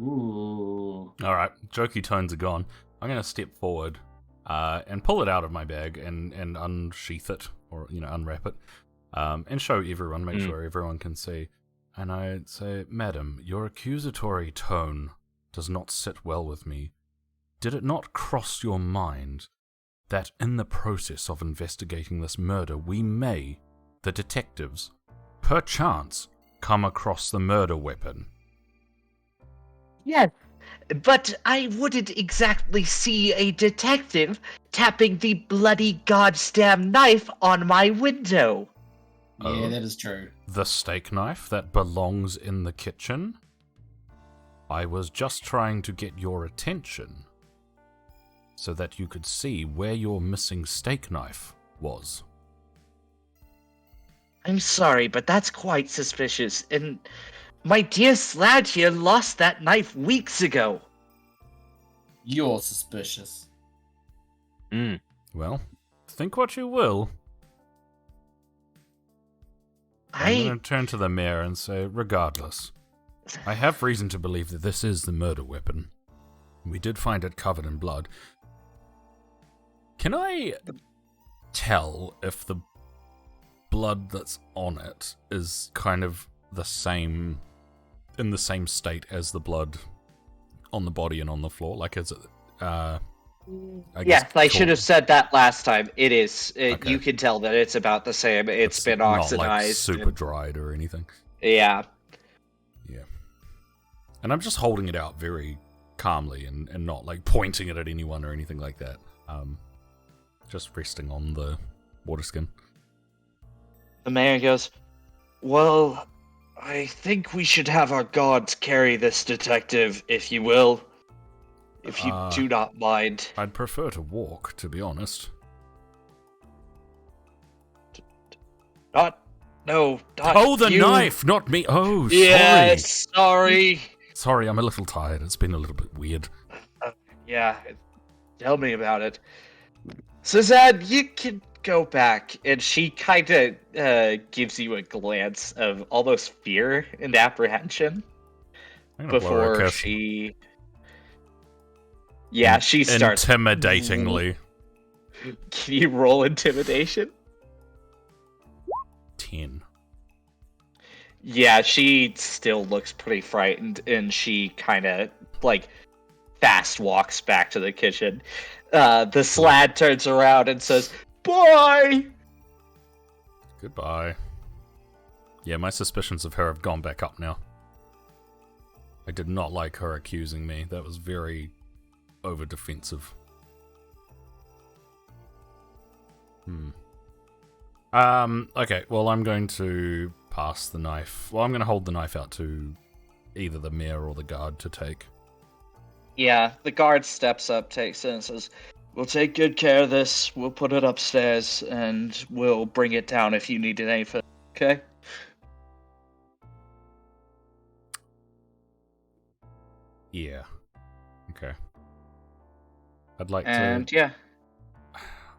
Ooh. Alright, jokey tones are gone. I'm gonna step forward and pull it out of my bag and unsheath it, or, unwrap it, and show everyone, make sure everyone can see. And I say, "Madam, your accusatory tone does not sit well with me. Did it not cross your mind that in the process of investigating this murder, we may, the detectives, perchance, come across the murder weapon?" Yes, but I wouldn't exactly see a detective tapping the bloody goddamn knife on my window. Yeah, Oh. that is true. The steak knife that belongs in the kitchen? I was just trying to get your attention so that you could see where your missing steak knife was. I'm sorry, but that's quite suspicious, and My dear Slad here lost that knife weeks ago. You're suspicious. Well, think what you will. I'm going to turn to the mayor and say, regardless, I have reason to believe that this is the murder weapon. We did find it covered in blood. Can I tell if the blood that's on it is kind of the same, in the same state as the blood on the body and on the floor? Like, is it, I should have said that last time. It is. Okay. You can tell that it's about the same. It's been oxidized. Not like super dried or anything. Yeah. Yeah. And I'm just holding it out very calmly and not like pointing it at anyone or anything like that. Just resting on the water skin. The mayor goes, well, I think we should have our guards carry this detective, if you will. If you do not mind. I'd prefer to walk, to be honest. No, not Oh, the you. knife, not me. Oh, sorry. Yes, sorry. Sorry, I'm a little tired. It's been a little bit weird. Yeah, tell me about it. Suzanne, you can go back. And she kind of gives you a glance of almost fear and apprehension I'm gonna blow her a before kiss. she... Yeah, she starts... Intimidatingly. Can you roll intimidation? 10. Yeah, she still looks pretty frightened, and she kind of, like, fast walks back to the kitchen. The Slad turns around and says, bye! Goodbye. Yeah, my suspicions of her have gone back up now. I did not like her accusing me. That was very over-defensive. Okay, well, I'm going to pass the knife. Well, I'm going to hold the knife out to either the mayor or the guard to take. Yeah, the guard steps up, takes it, and says, we'll take good care of this. We'll put it upstairs, and we'll bring it down if you need it anything. Okay? Yeah. Okay. I'd like And, to... yeah.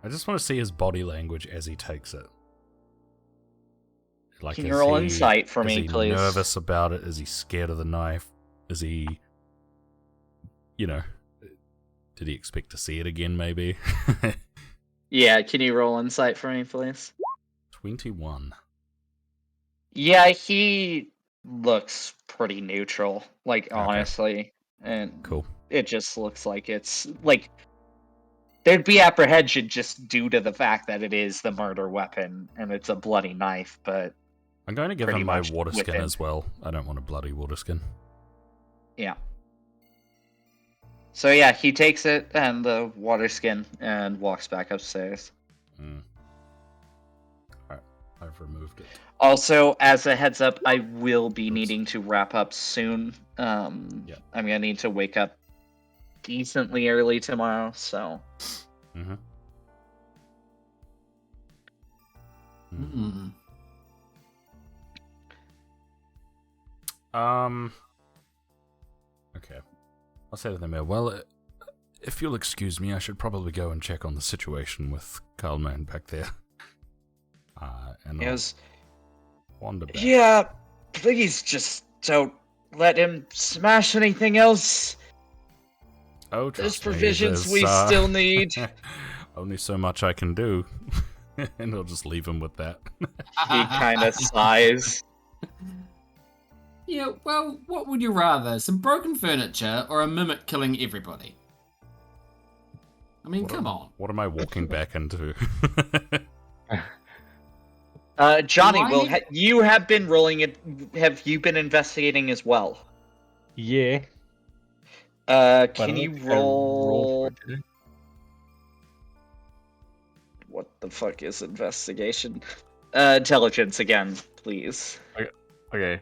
I just want to see his body language as he takes it. Like, Can you roll insight for is me, he please? nervous about it? Is he scared of the knife? Is he... You know... Did he expect to see it again, maybe? Yeah, can you roll insight for me, please? 21. Yeah, he looks pretty neutral, like, honestly. And Cool. it just looks like it's, like, there'd be apprehension just due to the fact that it is the murder weapon, and it's a bloody knife, but... I'm going to give pretty him my much water skin within. as well. I don't want a bloody water skin. Yeah. So yeah, he takes it and the water skin and walks back upstairs. Alright, I've removed it. Also, as a heads up, I will be needing to wrap up soon. I'm gonna need to wake up decently early tomorrow, so... Okay. I'll say to the mayor, well, if you'll excuse me, I should probably go and check on the situation with Carlman back there. And I'll wander back. Yeah, please just don't let him smash anything else. Oh, There's trust me, provisions there's, we still need. Only so much I can do. And I'll just leave him with that. He kind of sighs. Yeah, well, what would you rather? Some broken furniture or a mimic killing everybody? I mean, come on. What am I walking back into? Johnny, Why? you have been rolling it. Have you been investigating as well? Yeah. But I Can don't you think I rolled for roll? it. What the fuck is investigation? Intelligence again, please. Okay.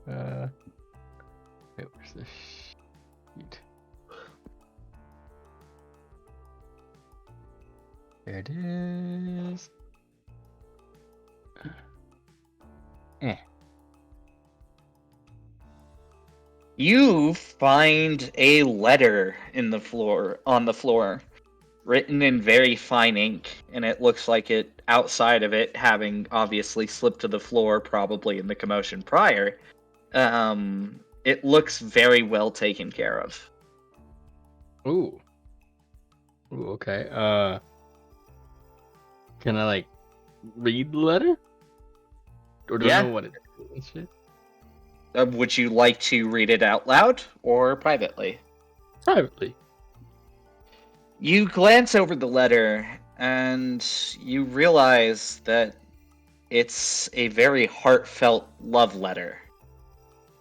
Wait, where's the sheet? There it is. You find a letter on the floor, written in very fine ink, and it looks like it, outside of it, having obviously slipped to the floor, probably in the commotion prior, it looks very well taken care of. Ooh. Ooh, okay. Can I like read the letter? Or do I Yeah. know what it is and shit? Would you like to read it out loud or privately? Privately. You glance over the letter and you realize that it's a very heartfelt love letter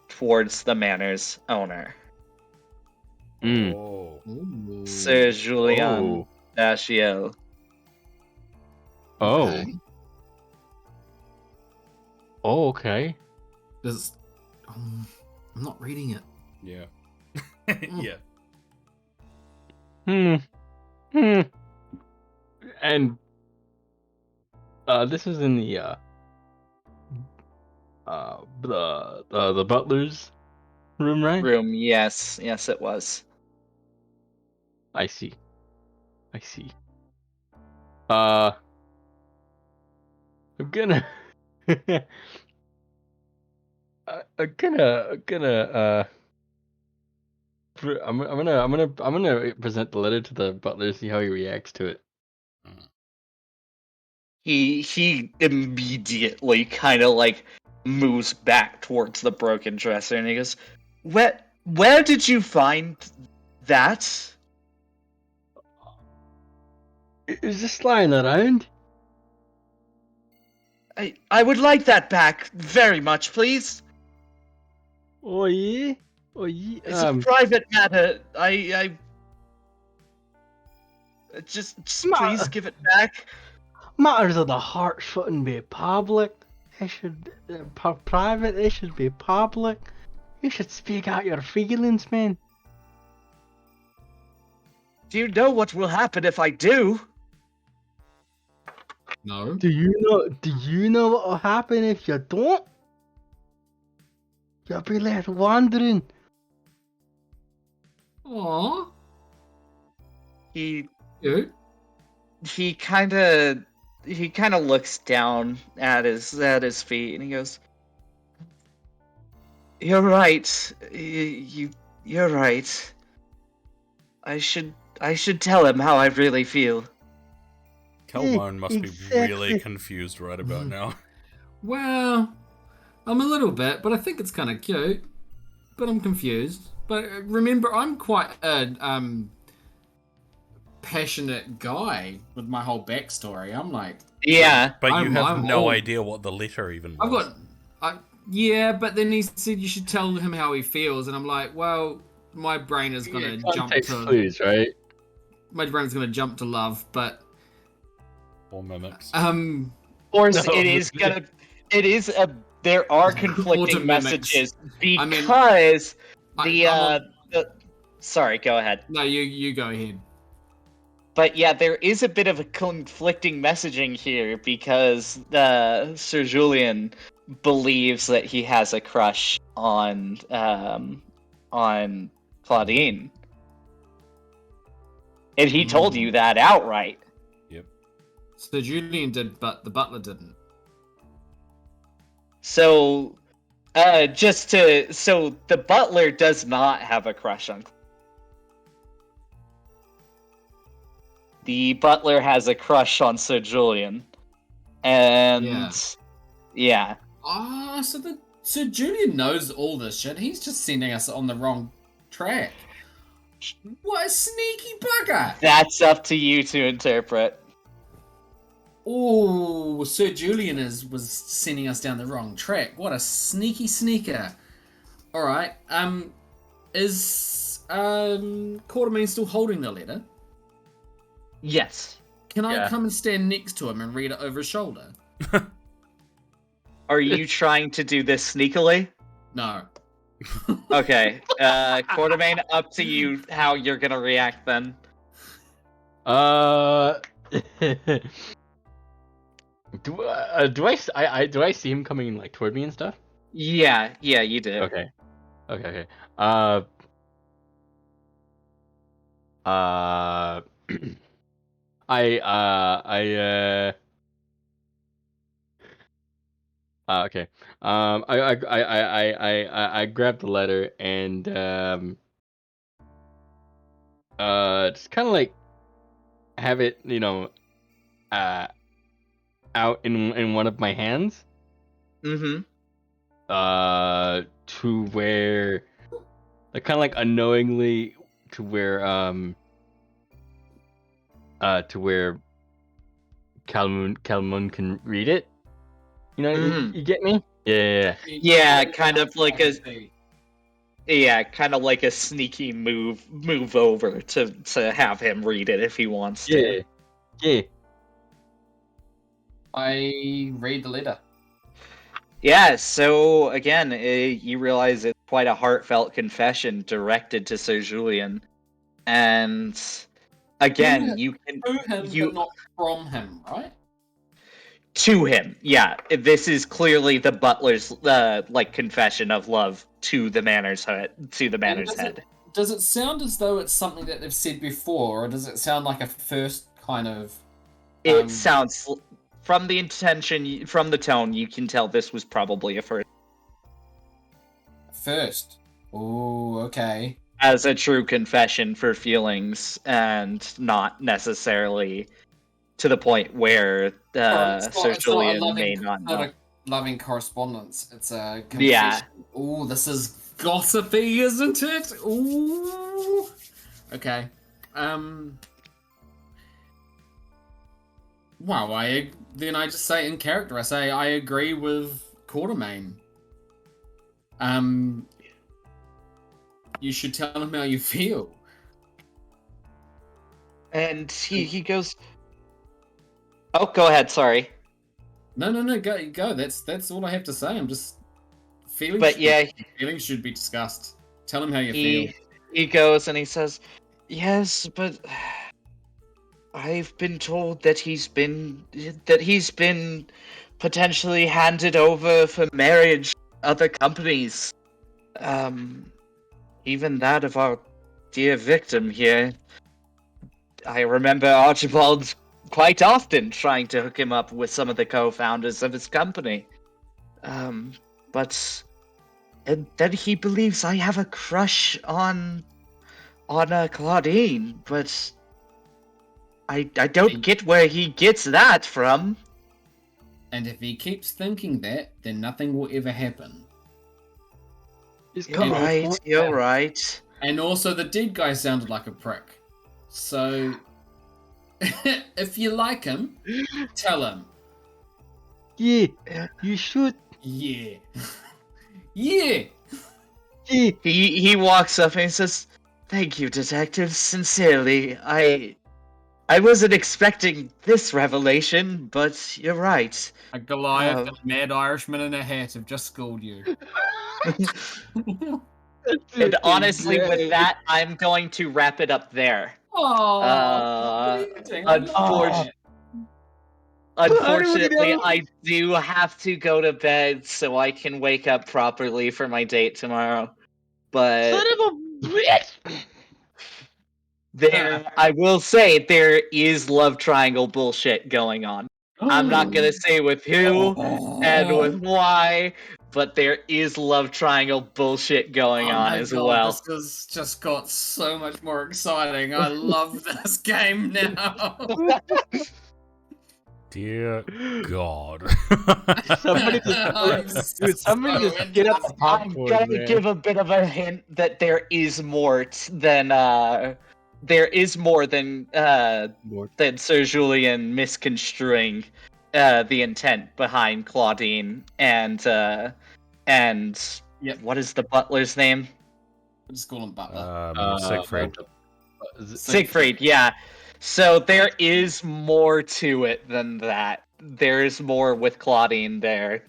towards the manor's owner, Mm. Oh. Ooh. Sir Julien Oh. Dashiel. Oh. Okay. Oh, okay. There's, I'm not reading it. Yeah. Yeah. Hmm. Hmm. And this is in the the butler's room, right? Room, yes, yes, it was. I see. I see. Uh, I'm gonna I'm gonna I'm gonna present the letter to the butler, see how he reacts to it. He immediately kind of like moves back towards the broken dresser and he goes, where did you find that? Is this lying around? I would like that back very much, please. Oh yeah, oh yeah. It's a private matter. I just please Ma- give it back. Matters of the heart shouldn't be public. It should private. It should be public. You should speak out your feelings, man. Do you know what will happen if I do? No. Do you know what will happen if you don't? You'll be left wandering. Aww. He You? he kind of looks down at his feet and he goes, "You're right. You're right. I should tell him how I really feel." Calvone must be really exactly. confused right about now. Well, I'm a little bit, but I think it's kind of cute. But I'm confused. But remember, I'm quite a passionate guy with my whole backstory. I'm like, Yeah. But you I'm have no old. idea what the letter even was. I've got, yeah, but then he said you should tell him how he feels, and I'm like, well, my brain is gonna jump Context to clues, right? my brain's gonna jump to love, but Or mimics. Of course, No. there are Auto conflicting mimics. messages I mean, because I'm on- sorry, go ahead. no, you go ahead. But yeah, there is a bit of a conflicting messaging here because Sir Julian believes that he has a crush on Claudine, and he told you that outright. Yep. So Julian did, but the butler didn't. So, so the butler does not have a crush on. The butler has a crush on Sir Julian, and yeah. Ah, so Julian knows all this shit. He's just sending us on the wrong track. What a sneaky bugger! That's up to you to interpret. Oh, Sir Julian was sending us down the wrong track. What a sneaky sneaker. All right. Is Quartermain still holding the letter? Yes. Can I Yeah. come and stand next to him and read it over his shoulder? Are you trying to do this sneakily? No. Okay. Quartermain, up to you how you're gonna react then. Do I see him coming like toward me and stuff? Yeah, you do. Okay. Okay, okay. Uh, I okay. I grabbed the letter and just kind of like have it, uh, out in one of my hands, Mm-hmm. to where, like, kind of like unknowingly, to where to where Calmoon can read it. You know, Mm-hmm. you get me? Yeah, Yeah, kind of like a sneaky move over to have him read it if he wants yeah, to. yeah, yeah. I read the letter. Yeah, so again, you realize it's quite a heartfelt confession directed to Sir Julian, and again, you can To him, you but not from him, right? to him. Yeah, this is clearly the butler's like confession of love to the manor's head. To the And manor's head. does it sound as though it's something that they've said before, or does it sound like a first kind of? It sounds from the intention, from the tone, you can tell this was probably a first. First. Oh, okay. As a true confession for feelings, and not necessarily to the point where Sir It's not a Julian may not not know. a loving correspondence. It's a Yeah. confession. Oh, this is gossipy, isn't it? Ooh. Okay. Wow. Then I just say in character. I say I agree with Quartermain. You should tell him how you feel. And he goes, "Oh, go ahead. Sorry." No, go. That's all I have to say. I'm just feelings. But yeah, feelings should be discussed. Tell him how you he feel. he goes and he says, "Yes, but I've been told that he's been potentially handed over for marriage to other companies. Um, even that of our dear victim here. I remember Archibald quite often trying to hook him up with some of the co-founders of his company. But and then he believes I have a crush on Claudine, but I don't get where he gets that from." And if he keeps thinking that, then nothing will ever happen. You're right. And also, the dead guy sounded like a prick. So, if you like him, tell him. Yeah, you should. Yeah. Yeah. Yeah. He walks up and he says, "Thank you, detective. Sincerely, I wasn't expecting this revelation, but you're right." A Goliath and a mad Irishman in a hat have just schooled you. And honestly, with that, I'm going to wrap it up there. Oh, Unfortunately, I do have to go to bed so I can wake up properly for my date tomorrow. But Son of a bitch! I will say there is love triangle bullshit going on. I'm not gonna say with who and with why, but there is love triangle bullshit going Oh on my as god, well. this has just got so much more exciting. I love this game now. Dear God. Somebody just get up the I'm popcorn, gonna man. give a bit of a hint that there is more than Sir Julian misconstruing the intent behind Claudine and Yep. what is the butler's name? Just call him Butler. Siegfried. Siegfried, yeah. So there is more to it than that. There's more with Claudine there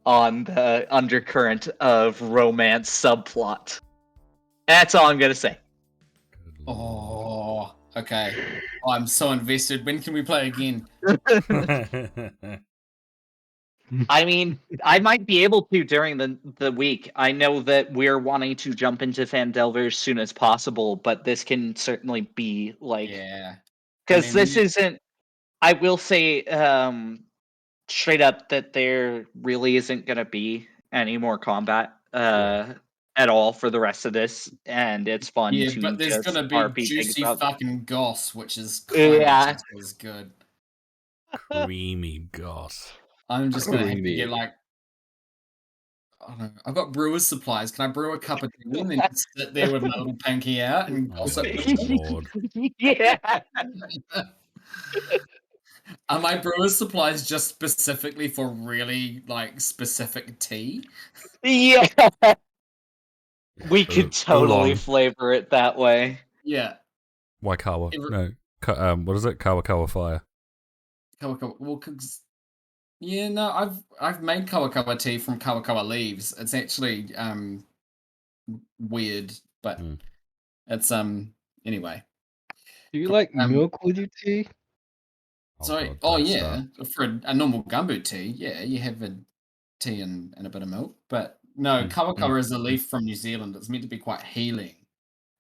on the undercurrent of romance subplot. That's all I'm gonna say. Oh, okay. I'm so invested. When can we play again? I mean, I might be able to during the week. I know that we're wanting to jump into Fandelver as soon as possible, but this can certainly be like Yeah. because this isn't. I will say straight up that there really isn't going to be any more combat at all for the rest of this, and it's fun Yeah, to but there's just gonna be RP things juicy up. fucking goss, which is kind of Yeah. just as good. Creamy goss. I'm just gonna have to get Creamy. like, I don't know, I've got brewer's supplies. Can I brew a cup of tea and then just sit there with my little pinky out and Oh gossip? my lord. Yeah. Are my brewer's supplies just specifically for really like specific tea? Yeah. We could totally Oolong. flavor it that way. Yeah. Waikawa. Every- No. What is it? Kawa Fire. Well, 'cause- yeah, no, I've made kawakawa tea from kawakawa leaves. It's actually weird, but Hmm. it's anyway. Do you like Um, milk with your tea? Sorry. God, Oh don't yeah, start. for a normal gumbo tea, yeah, you have a tea and a bit of milk. But no, Mm. kawakawa is a leaf from New Zealand. It's meant to be quite healing.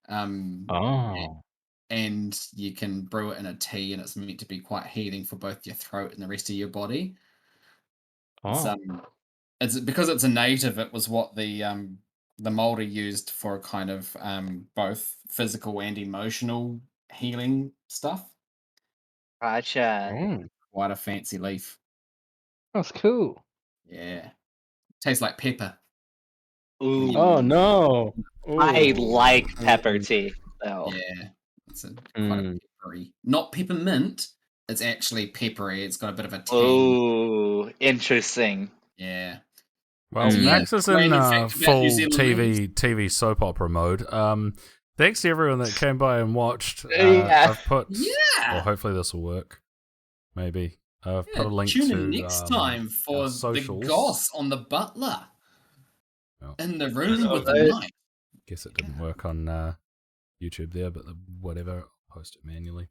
Um, Oh. and you can brew it in a tea, and it's meant to be quite healing for both your throat and the rest of your body. Oh. It's because it's a native. It was what the Maori used for kind of both physical and emotional healing stuff. Gotcha. Mm. Quite a fancy leaf. That's cool. Yeah, tastes like pepper. Ooh. Oh no. I Ooh. like pepper Mm. tea, though. Yeah, it's quite a Mm. peppery. Not peppermint. It's actually peppery. It's got a bit of a tang. Oh, interesting. Yeah. Well, So yeah, Max is in random fact about New full Zealand leaves. TV soap opera mode. Thanks to everyone that came by and watched. Yeah. I've put. Yeah. Well, hopefully this will work. Maybe I've Yeah, put a link tune to in next time for our the socials. goss on the butler Oh, in the room with the Alright. knife. guess it didn't work on YouTube there, but whatever. I'll post it manually.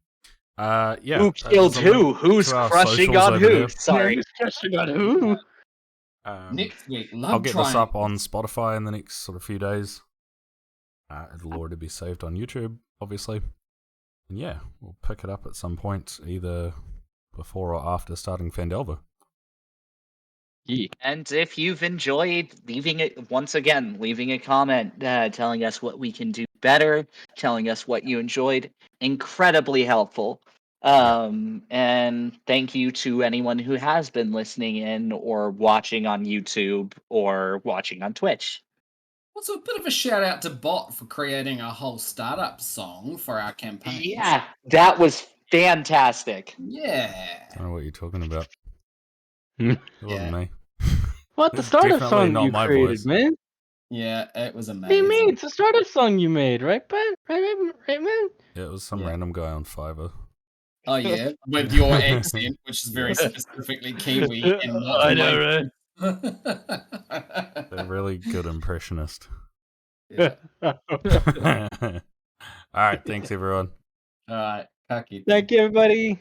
Yeah. Who killed there's a link who? Who's to our crushing socials on over who? there. Sorry. Discussion on who? Next week, love I'll get this up on triangles. Spotify in the next sort of few days. It'll already be saved on YouTube, obviously. And yeah, we'll pick it up at some point, either before or after starting Fandelver. Yeah. And if you've enjoyed leaving a comment telling us what we can do better, telling us what you enjoyed, incredibly helpful. And thank you to anyone who has been listening in or watching on YouTube or watching on Twitch. Also, a bit of a shout out to Bot for creating a whole startup song for our campaign. Yeah, that was fantastic. Yeah. I don't know what you're talking about. Hmm. It wasn't Yeah. me. What the It's startup definitely song not you my created, voice. man? Yeah, it was What do you amazing. mean? It's a startup song you made, right, bud? Right, man? Yeah, it was some Yeah. random guy on Fiverr. Oh yeah, with your accent, which is very specifically Kiwi and not I know, right? A really good impressionist. Yeah. All right, thanks everyone. All right, kaki. Thank you, everybody.